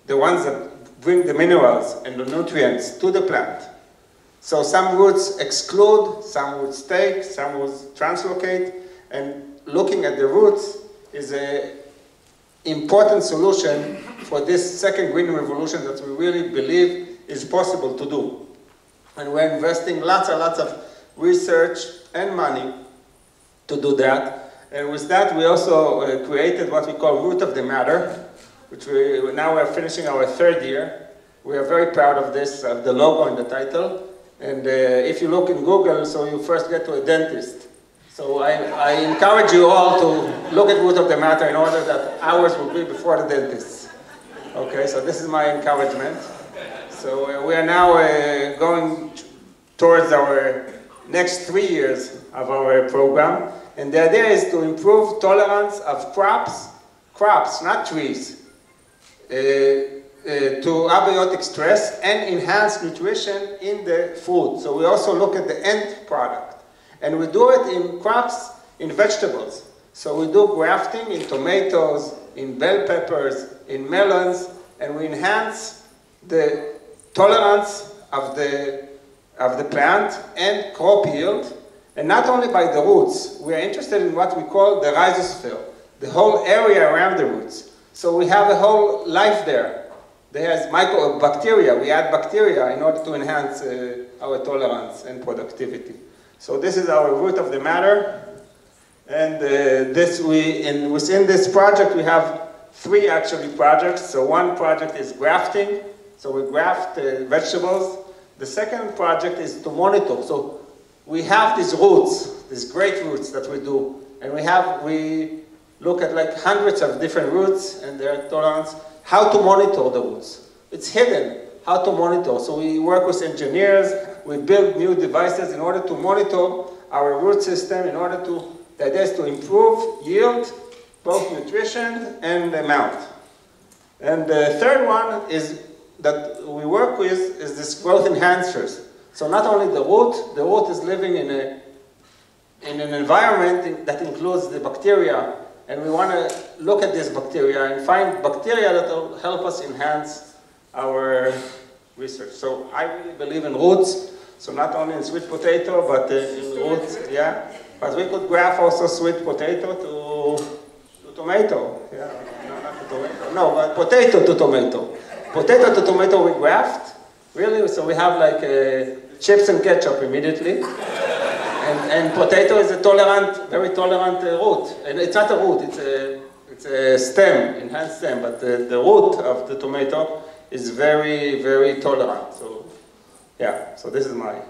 ones that bring the minerals and the nutrients to the plant. So some roots exclude, some roots take, some roots translocate, and looking at the roots is an important solution for this second green revolution that we really believe is possible to do. And we're investing lots and lots of research and money to do that. And with that, we also created what we call Root of the Matter, which now we're finishing our third year. We are very proud of this, of the logo and the title. And if you look in Google, so you first get to a dentist. So I encourage you all to look at Root of the Matter in order that ours will be before the dentist. Okay, so this is my encouragement. So we are now going towards our next 3 years of our program. And the idea is to improve tolerance of crops, not trees, to abiotic stress and enhance nutrition in the food. So we also look at the end product. And we do it in crops, in vegetables. So we do grafting in tomatoes, in bell peppers, in melons, and we enhance the tolerance of the plant and crop yield. And not only by the roots, we are interested in what we call the rhizosphere, the whole area around the roots. So we have a whole life there. There's bacteria. We add bacteria in order to enhance our tolerance and productivity. So this is our Root of the Matter. And within this project, we have 3 actually projects. So one project is grafting. So we graft vegetables. The second project is to monitor. So we have these roots, these great roots that we do. And we look at like hundreds of different roots and their tolerance. How to monitor the roots. It's hidden, how to monitor. So we work with engineers, we build new devices in order to monitor our root system, the idea is to improve yield, both nutrition and amount. And the third one is that we work with is this growth enhancers. So not only the root is living in an environment that includes the bacteria, and we want to look at this bacteria and find bacteria that will help us enhance our research. So I really believe in roots. So not only in sweet potato, but in roots, yeah. But we could graft also sweet potato to tomato. Yeah, no, not to tomato. No, but potato to tomato. Potato to tomato we graft, really. So we have like chips and ketchup immediately. And potato is a very tolerant root. And it's not a root, it's a stem, enhanced stem. But the root of the tomato is very, very tolerant. So, yeah, so this is my...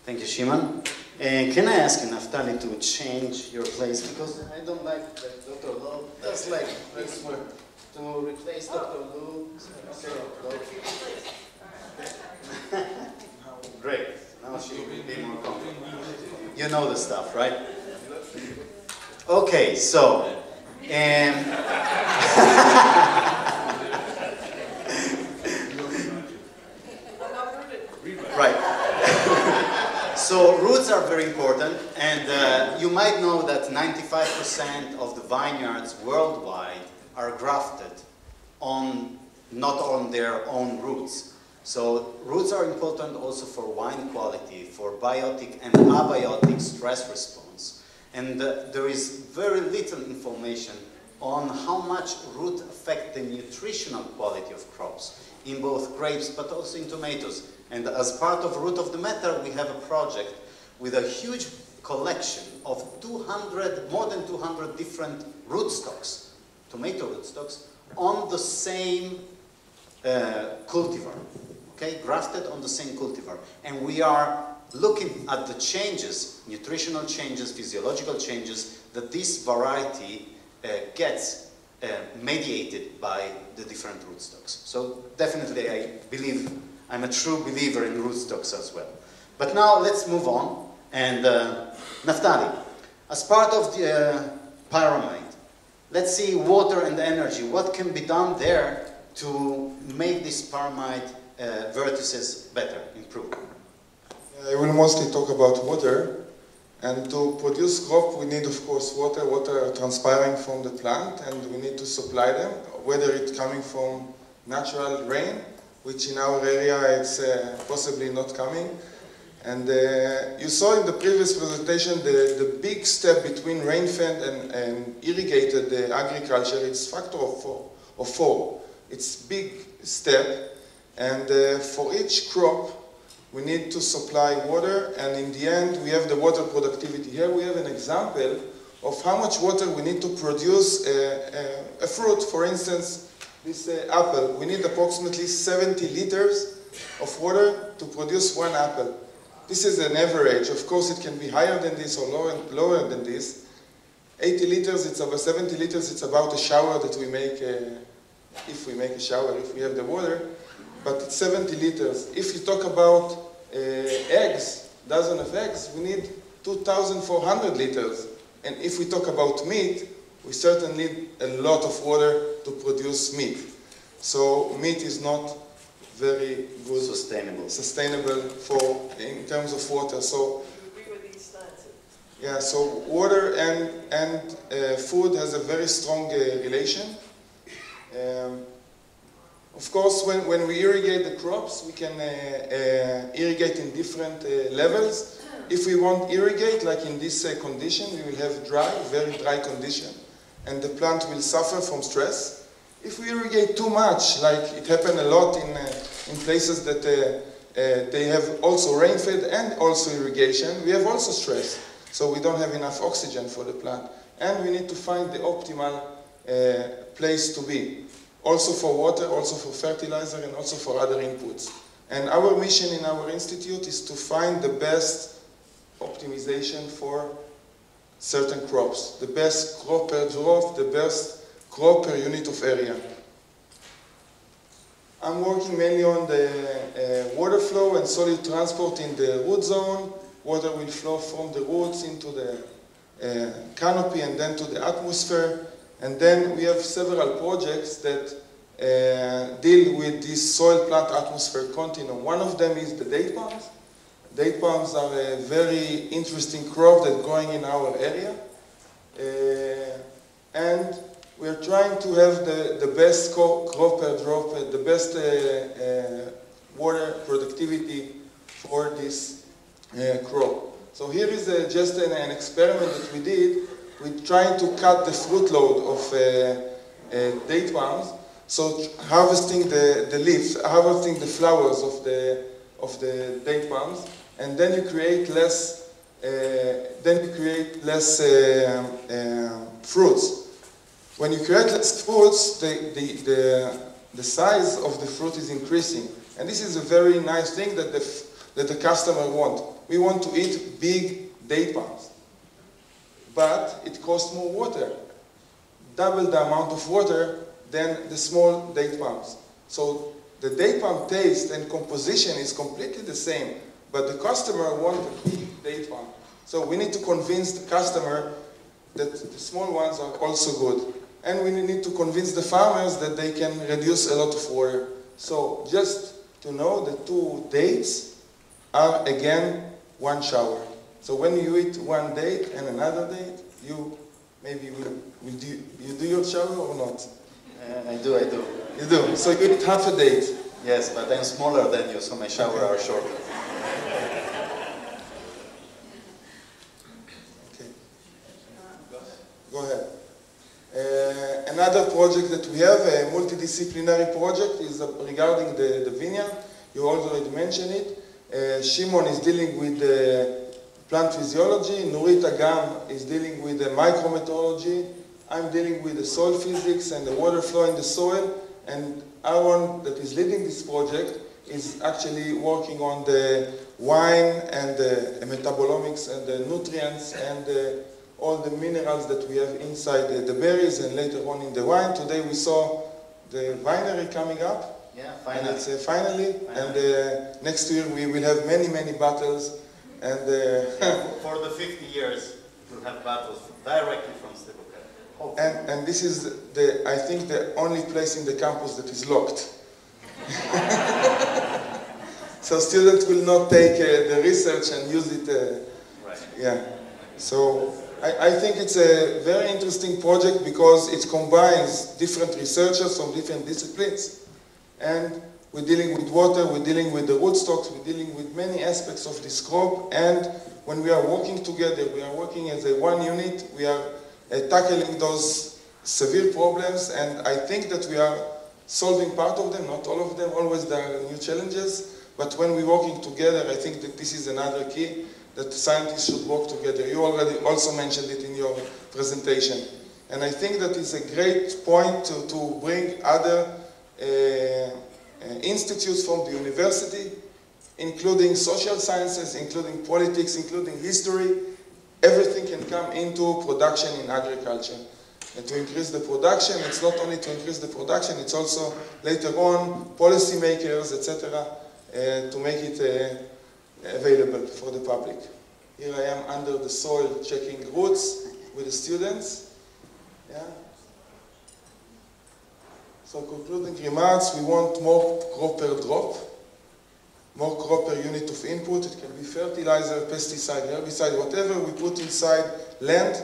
Thank you, Shimon. Can I ask you, Naftali, to change your place? Because I don't like that Dr. Lowe does like this one. To replace Dr. Lowe. Okay. Great. Now she will be more comfortable. You know the stuff, right? Okay, so. Right. So roots are very important, and you might know that 95% of the vineyards worldwide are grafted on, not on their own roots. So roots are important also for wine quality, for biotic and abiotic stress response. And there is very little information on how much root affect the nutritional quality of crops in both grapes but also in tomatoes. And as part of Root of the Matter, we have a project with a huge collection of more than 200 different rootstocks, tomato rootstocks, on the same cultivar, okay, grafted on the same cultivar. And we are looking at the changes, nutritional changes, physiological changes, that this variety gets mediated by the different rootstocks. So definitely I believe, I'm a true believer in rootstocks as well. But now let's move on. And Naftali, as part of the pyramid, let's see water and energy. What can be done there to make this pyramid vertices better, improve? I will mostly talk about water. And to produce crop, we need, of course, water. Water transpiring from the plant, and we need to supply them, whether it's coming from natural rain, which in our area it's possibly not coming. And you saw in the previous presentation the big step between rain-fed and irrigated agriculture. It's factor of 4. It's big step, and for each crop we need to supply water, and in the end we have the water productivity. Here we have an example of how much water we need to produce a fruit. For instance, this apple, we need approximately 70 liters of water to produce one apple. This is an average. Of course, it can be higher than this or lower than this. 80 liters, it's about 70 liters, it's about a shower that we make, if we make a shower, if we have the water. But it's 70 liters. If you talk about eggs, dozen of eggs, we need 2,400 liters. And if we talk about meat, we certainly need a lot of water to produce meat. So meat is not very good, sustainable in terms of water. So you agree with these slides? yeah, so water and food has a very strong relation. Of course, when we irrigate the crops, we can irrigate in different levels. If we want irrigate, like in this condition, we will have very dry condition, and the plant will suffer from stress. If we irrigate too much, like it happened a lot in places that they have also rain-fed and also irrigation, we have also stress. So we don't have enough oxygen for the plant. And we need to find the optimal place to be. Also for water, also for fertilizer, and also for other inputs. And our mission in our institute is to find the best optimization for certain crops. The best crop per drop, the best crop per unit of area. I'm working mainly on the water flow and solid transport in the root zone. Water will flow from the roots into the canopy and then to the atmosphere. And then we have several projects that deal with this soil-plant atmosphere continuum. One of them is the date palms. Date palms are a very interesting crop that's growing in our area. And we're trying to have the best crop per drop, the best water productivity for this crop. So here is just an experiment that we did. We're trying to cut the fruit load of date palms, so harvesting the leaves, harvesting the flowers of the date palms, and then you create less. Fruits. when you create less fruits, the size of the fruit is increasing. And this is a very nice thing that the customer wants. We want to eat big date palms. But it costs more water, double the amount of water than the small date palms. So the date palm taste and composition is completely the same, but the customer wants a big date palm. So we need to convince the customer that the small ones are also good. And we need to convince the farmers that they can reduce a lot of water. So just to know the 2 dates are again 1 shower. So when you eat 1 date and another date, you maybe will do your shower or not? I do. You do. So you eat half a date. Yes, but I'm smaller than you, so my shower are shorter. Okay. Go ahead. Another project that we have, a multidisciplinary project, is regarding the vineyard. You already mentioned it. Shimon is dealing with plant physiology. Nurit Agam is dealing with micrometeorology. I'm dealing with the soil physics and the water flow in the soil. And Aaron, that is leading this project, is actually working on the wine and the metabolomics and the nutrients and all the minerals that we have inside the berries and later on in the wine. Today we saw the winery coming up. Yeah, finally. And it's finally. And next year we will have many, many battles. And for the 50 years, we'll have battles directly from Stibuka. And this is, I think, the only place in the campus that is locked. So students will not take the research and use it. Right. Yeah. So I think it's a very interesting project because it combines different researchers from different disciplines. And we're dealing with water, we're dealing with the rootstocks, we're dealing with many aspects of this crop. And when we are working together, we are working as a one unit, we are tackling those severe problems. And I think that we are solving part of them, not all of them. Always there are new challenges. But when we're working together, I think that this is another key, that scientists should work together. You already also mentioned it in your presentation. And I think that is a great point to bring other institutes from the university, including social sciences, including politics, including history. Everything can come into production in agriculture. And to increase the production, it's not only to increase the production, it's also later on policymakers, etc., to make it available for the public. Here I am under the soil checking roots with the students. Yeah. So concluding remarks, we want more crop per drop, more crop per unit of input. It can be fertilizer, pesticide, herbicide, whatever we put inside land.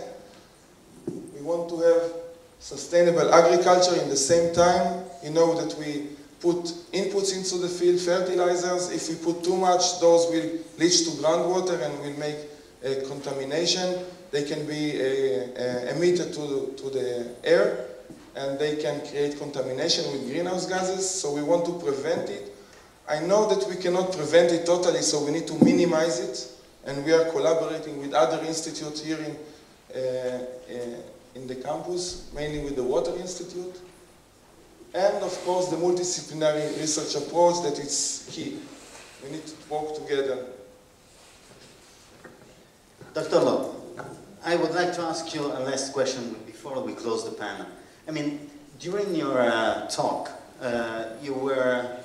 We want to have sustainable agriculture in the same time. You know that we put inputs into the field, fertilizers. If we put too much, those will leach to groundwater and will make a contamination. They can be emitted to the air, and they can create contamination with greenhouse gases. So we want to prevent it. I know that we cannot prevent it totally, so we need to minimize it. And we are collaborating with other institutes here in the campus, mainly with the Water Institute. And of course, the multidisciplinary research approach, that is key. We need to work together. Dr. Lowe, I would like to ask you a last question before we close the panel. I mean, during your talk, you were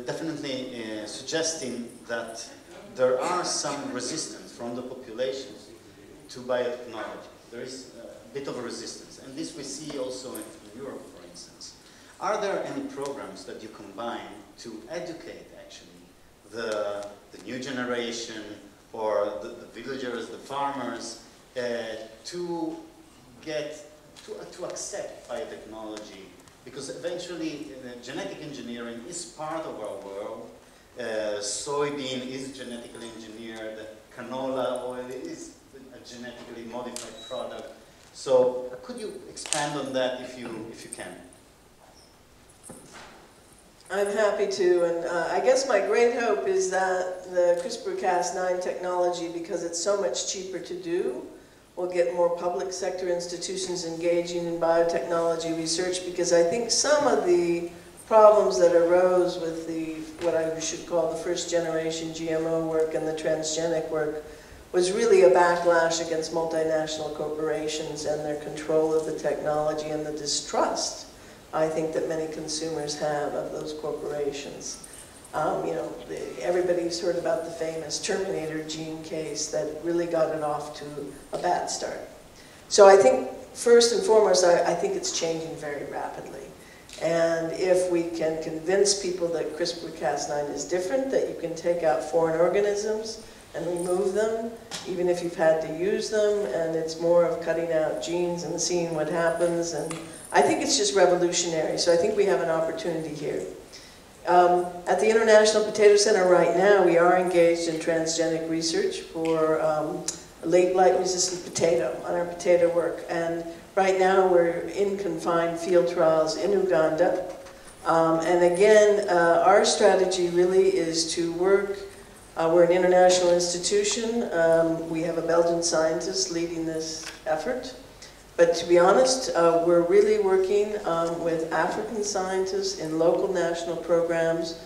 definitely suggesting that there are some resistance from the population to biotechnology. There is a bit of a resistance, and this we see also in Europe, for instance. Are there any programs that you combine to educate, actually, the new generation or the villagers, the farmers, to accept biotechnology? Because eventually, genetic engineering is part of our world. Soybean is genetically engineered. Canola oil is a genetically modified product. So, could you expand on that if you can? I'm happy to, and I guess my great hope is that the CRISPR-Cas9 technology, because it's so much cheaper to do, We'll get more public sector institutions engaging in biotechnology research, because I think some of the problems that arose with what I should call the first generation GMO work and the transgenic work was really a backlash against multinational corporations and their control of the technology and the distrust, I think, that many consumers have of those corporations. You know, everybody's heard about the famous Terminator gene case that really got it off to a bad start. So I think, first and foremost, I think it's changing very rapidly. And if we can convince people that CRISPR-Cas9 is different, that you can take out foreign organisms and remove them, even if you've had to use them, and it's more of cutting out genes and seeing what happens, and I think it's just revolutionary. So I think we have an opportunity here. At the International Potato Center right now, we are engaged in transgenic research for late blight-resistant potato, on our potato work. And right now, we're in confined field trials in Uganda. And again, our strategy really is to work. We're an international institution. We have a Belgian scientist leading this effort. But to be honest, we're really working with African scientists in local national programs,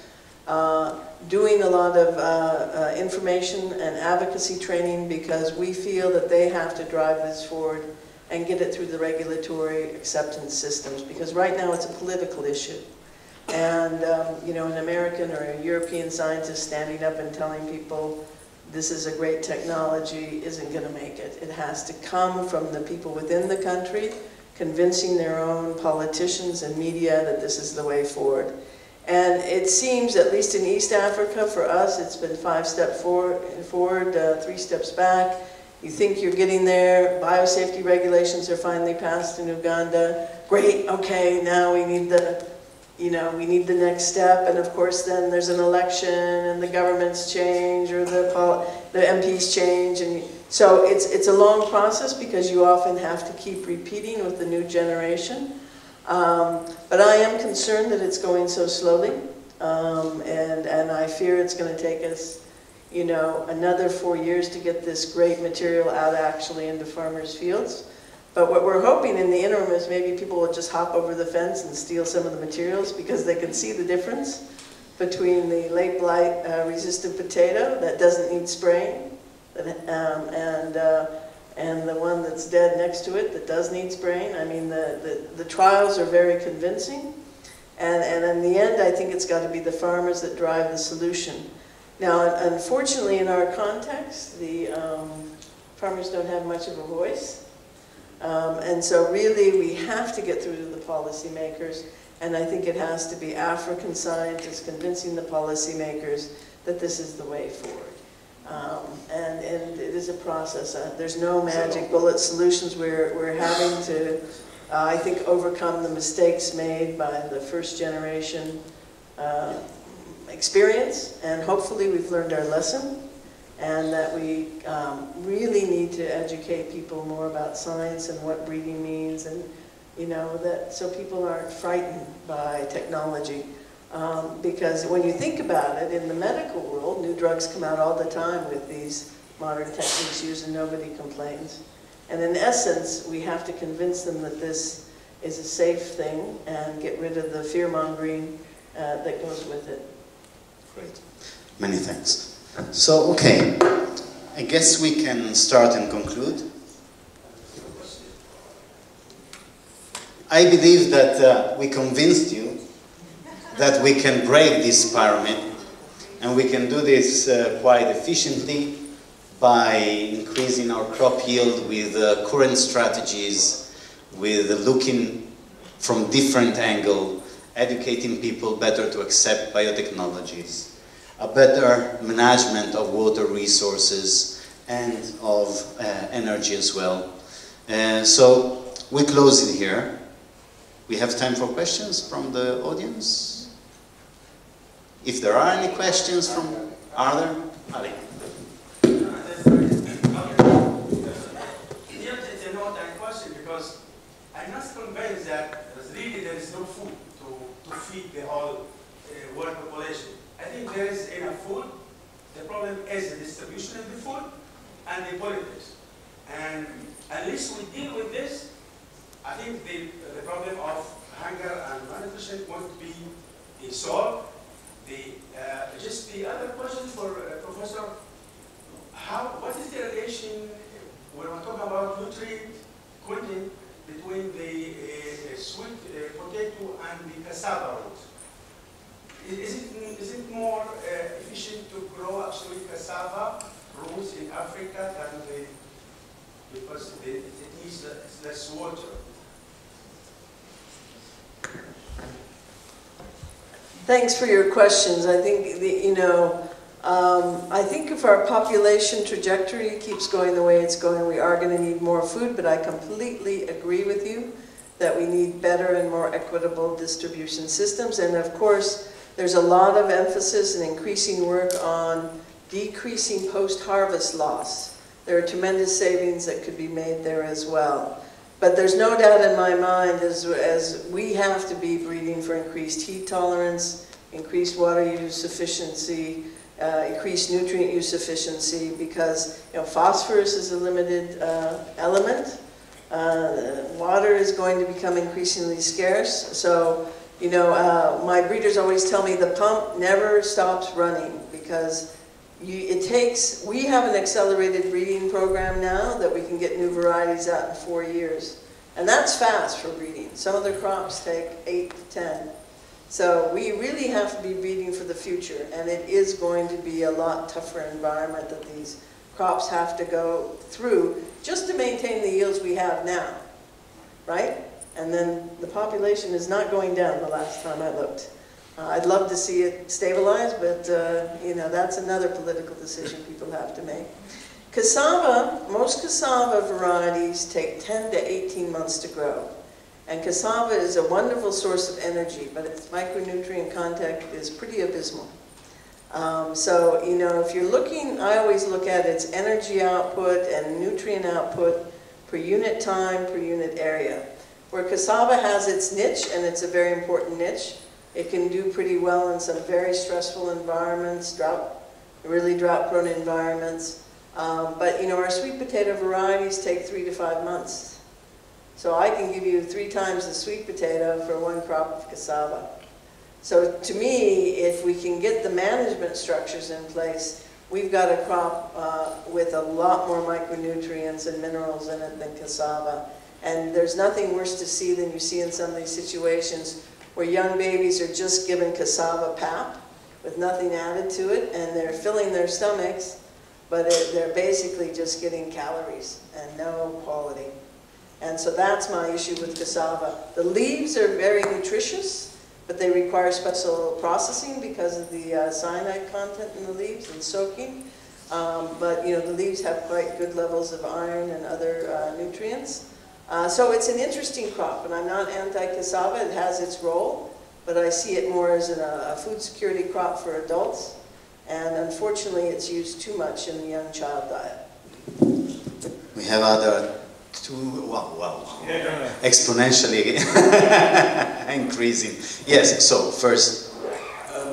doing a lot of information and advocacy training, because we feel that they have to drive this forward and get it through the regulatory acceptance systems, because right now it's a political issue. And you know, an American or a European scientist standing up and telling people this is a great technology isn't going to make it. It has to come from the people within the country, convincing their own politicians and media that this is the way forward. And it seems, at least in East Africa, for us, it's been 5 steps forward, 3 steps back. You think you're getting there. Biosafety regulations are finally passed in Uganda. Great, okay, now we need the, you know, we need the next step. And of course, then there's an election and the governments change, or the MPs change. And so it's a long process, because you often have to keep repeating with the new generation. But I am concerned that it's going so slowly. And I fear it's going to take us, you know, another 4 years to get this great material out actually into farmers' fields. But what we're hoping in the interim is maybe people will just hop over the fence and steal some of the materials, because they can see the difference between the late blight resistant potato that doesn't need spraying, and the one that's dead next to it that does need spraying. I mean, the trials are very convincing. And in the end, I think it's got to be the farmers that drive the solution. Now, unfortunately, in our context, the farmers don't have much of a voice. And so really, we have to get through to the policymakers, and I think it has to be African scientists convincing the policymakers that this is the way forward. And it is a process. There's no magic bullet solutions. We're having to, I think, overcome the mistakes made by the first generation experience, and hopefully we've learned our lesson, and that we really need to educate people more about science and what breeding means, and you know, that so people aren't frightened by technology. Because when you think about it, in the medical world, new drugs come out all the time with these modern techniques used, and nobody complains. And in essence, we have to convince them that this is a safe thing and get rid of the fear-mongering that goes with it. Great. Many thanks. So, okay, I guess we can start and conclude. I believe that we convinced you that we can break this pyramid, and we can do this quite efficiently by increasing our crop yield with current strategies, with looking from different angles, educating people better to accept biotechnologies, a better management of water resources and of energy as well. So we close it here. We have time for questions from the audience. If there are any questions from, are there? Ali. It's a note and question, because I'm not convinced that really there is no food to feed the whole world population. I think there is enough food. The problem is the distribution of the food and the politics. And unless we deal with this, I think the problem of hunger and malnutrition won't be solved. Just the other question for Professor, what is the relation when we talk about nutrient content between the sweet potato and the cassava root? Is it more efficient to grow actually cassava roots in Africa than because it needs less water? Thanks for your questions. I think, I think if our population trajectory keeps going the way it's going, we are going to need more food, but I completely agree with you that we need better and more equitable distribution systems. And of course, there's a lot of emphasis and increasing work on decreasing post-harvest loss. There are tremendous savings that could be made there as well. But there's no doubt in my mind as we have to be breeding for increased heat tolerance, increased water use efficiency, increased nutrient use efficiency, because phosphorus is a limited element. Water is going to become increasingly scarce. So, my breeders always tell me the pump never stops running, because we have an accelerated breeding program now that we can get new varieties out in 4 years. And that's fast for breeding. Some other crops take 8 to 10. So we really have to be breeding for the future, and it is going to be a lot tougher environment that these crops have to go through just to maintain the yields we have now, right? And then the population is not going down the last time I looked. I'd love to see it stabilize, but that's another political decision people have to make. Cassava, most cassava varieties take 10 to 18 months to grow. And cassava is a wonderful source of energy, but its micronutrient content is pretty abysmal. If you're looking, I always look at its energy output and nutrient output per unit time, per unit area. Where cassava has its niche, and it's a very important niche, it can do pretty well in some very stressful environments, really drought-prone environments. But our sweet potato varieties take 3 to 5 months. So I can give you 3 times the sweet potato for 1 crop of cassava. So to me, if we can get the management structures in place, we've got a crop with a lot more micronutrients and minerals in it than cassava. And there's nothing worse to see than you see in some of these situations where young babies are just given cassava pap with nothing added to it, and they're filling their stomachs, but they're basically just getting calories and no quality. And so that's my issue with cassava. The leaves are very nutritious, but they require special processing because of the cyanide content in the leaves and soaking. The leaves have quite good levels of iron and other nutrients. So it's an interesting crop, and I'm not anti-cassava. It has its role, but I see it more as a food security crop for adults. And unfortunately, it's used too much in the young child diet. We have other two, exponentially increasing. Yes, so first.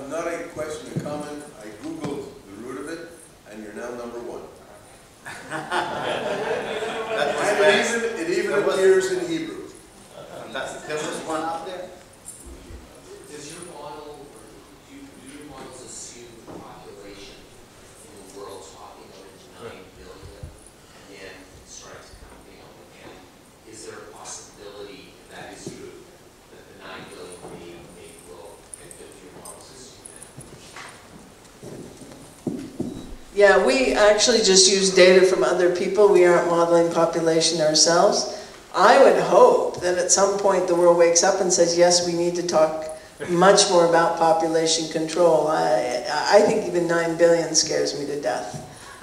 Not a question, a comment. I Googled the root of it, and you're now number 1. And it even appears in Hebrew. Fantastic. There was one up there. Does your model, or do your models assume the population in the world topping out at 9 billion and then starting to come down? And is there a possibility, if that is true, that the 9 billion may grow, and if your models assume that? Yeah, we actually just use data from other people. We aren't modeling population ourselves. I would hope that at some point the world wakes up and says, yes, we need to talk much more about population control. I think even 9 billion scares me to death.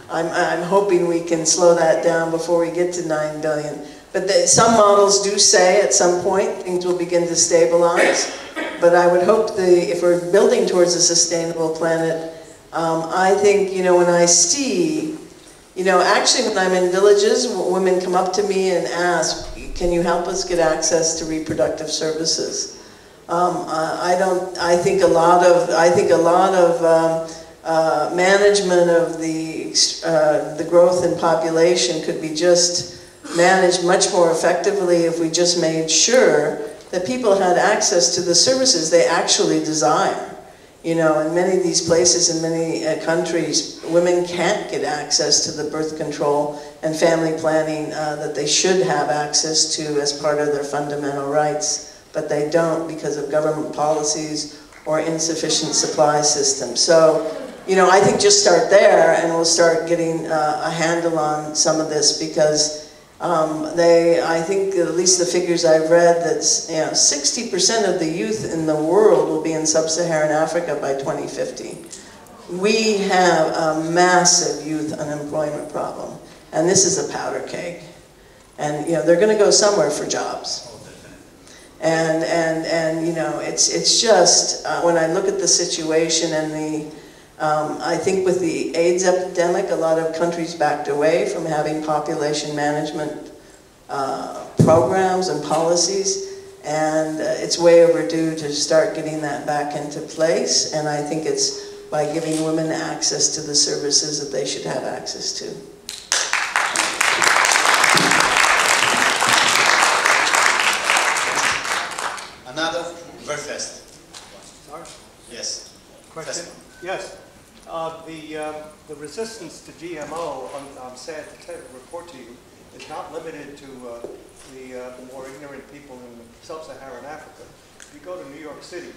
I'm hoping we can slow that down before we get to 9 billion. But some models do say at some point things will begin to stabilize. But I would hope if we're building towards a sustainable planet, I think, when I see, actually when I'm in villages, women come up to me and ask, can you help us get access to reproductive services? I think a lot of management of the growth in population could be just managed much more effectively if we just made sure that people had access to the services they actually desire. You know, in many of these places, in many countries, women can't get access to the birth control and family planning that they should have access to as part of their fundamental rights, but they don't because of government policies or insufficient supply systems. So, you know, I think just start there and we'll start getting a handle on some of this, because I think at least the figures I've read, that's 60% of the youth in the world will be in sub-Saharan Africa by 2050. We have a massive youth unemployment problem, and this is a powder keg. And you know, they're going to go somewhere for jobs. And you know, it's just when I look at the situation and I think with the AIDS epidemic, a lot of countries backed away from having population management programs and policies, and it's way overdue to start getting that back into place. And I think it's by giving women access to the services that they should have access to. Another, very fast. Sorry? Yes. Question? Yes. The resistance to GMO, I'm sad to report to you, is not limited to the more ignorant people in sub-Saharan Africa. If you go to New York City,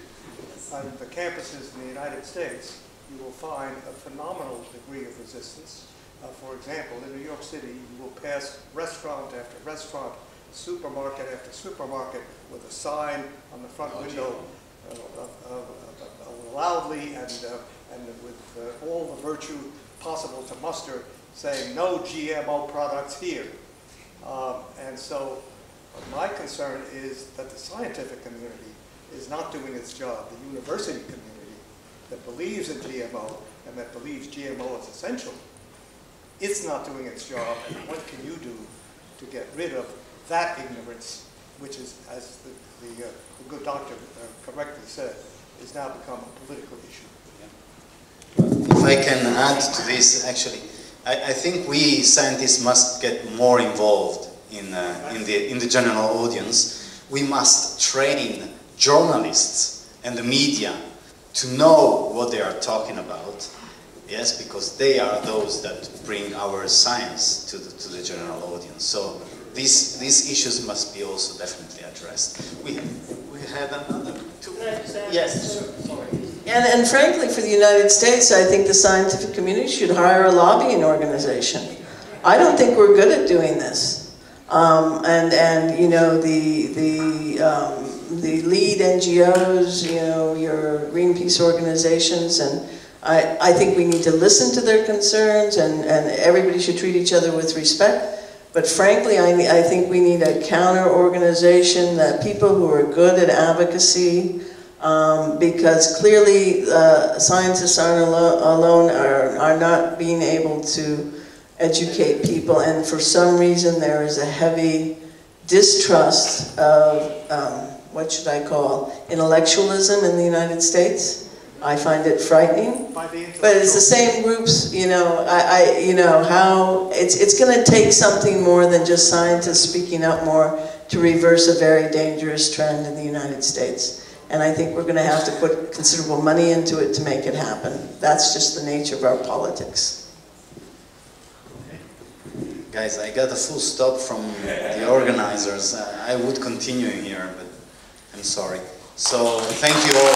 on the campuses in the United States, you will find a phenomenal degree of resistance. For example, in New York City, you will pass restaurant after restaurant, supermarket after supermarket, with a sign on the front window loudly and with all the virtue possible to muster, saying no GMO products here. And so my concern is that the scientific community is not doing its job. The university community that believes in GMO and that believes GMO is essential, it's not doing its job. And what can you do to get rid of that ignorance, which is, as the good doctor correctly said, is now become a political issue? If I can add to this, actually, I think we scientists must get more involved in the general audience. We must train journalists and the media to know what they are talking about. Yes, because they are those that bring our science to the general audience. So these issues must be also definitely addressed. We had another two. Yes, sorry. And frankly, for the United States, I think the scientific community should hire a lobbying organization. I don't think we're good at doing this. And you know, the lead NGOs, you know, your Greenpeace organizations, and I think we need to listen to their concerns, and everybody should treat each other with respect. But frankly, I think we need a counter organization, that people who are good at advocacy, because clearly scientists alone are not being able to educate people, and for some reason there is a heavy distrust of, what should I call, intellectualism in the United States. I find it frightening, but it's the same groups, you know, you know, how it's going to take something more than just scientists speaking up more to reverse a very dangerous trend in the United States. And I think we're going to have to put considerable money into it to make it happen. That's just the nature of our politics. Okay. Guys, I got a full stop from the organizers. I would continue here, but I'm sorry. So thank you all.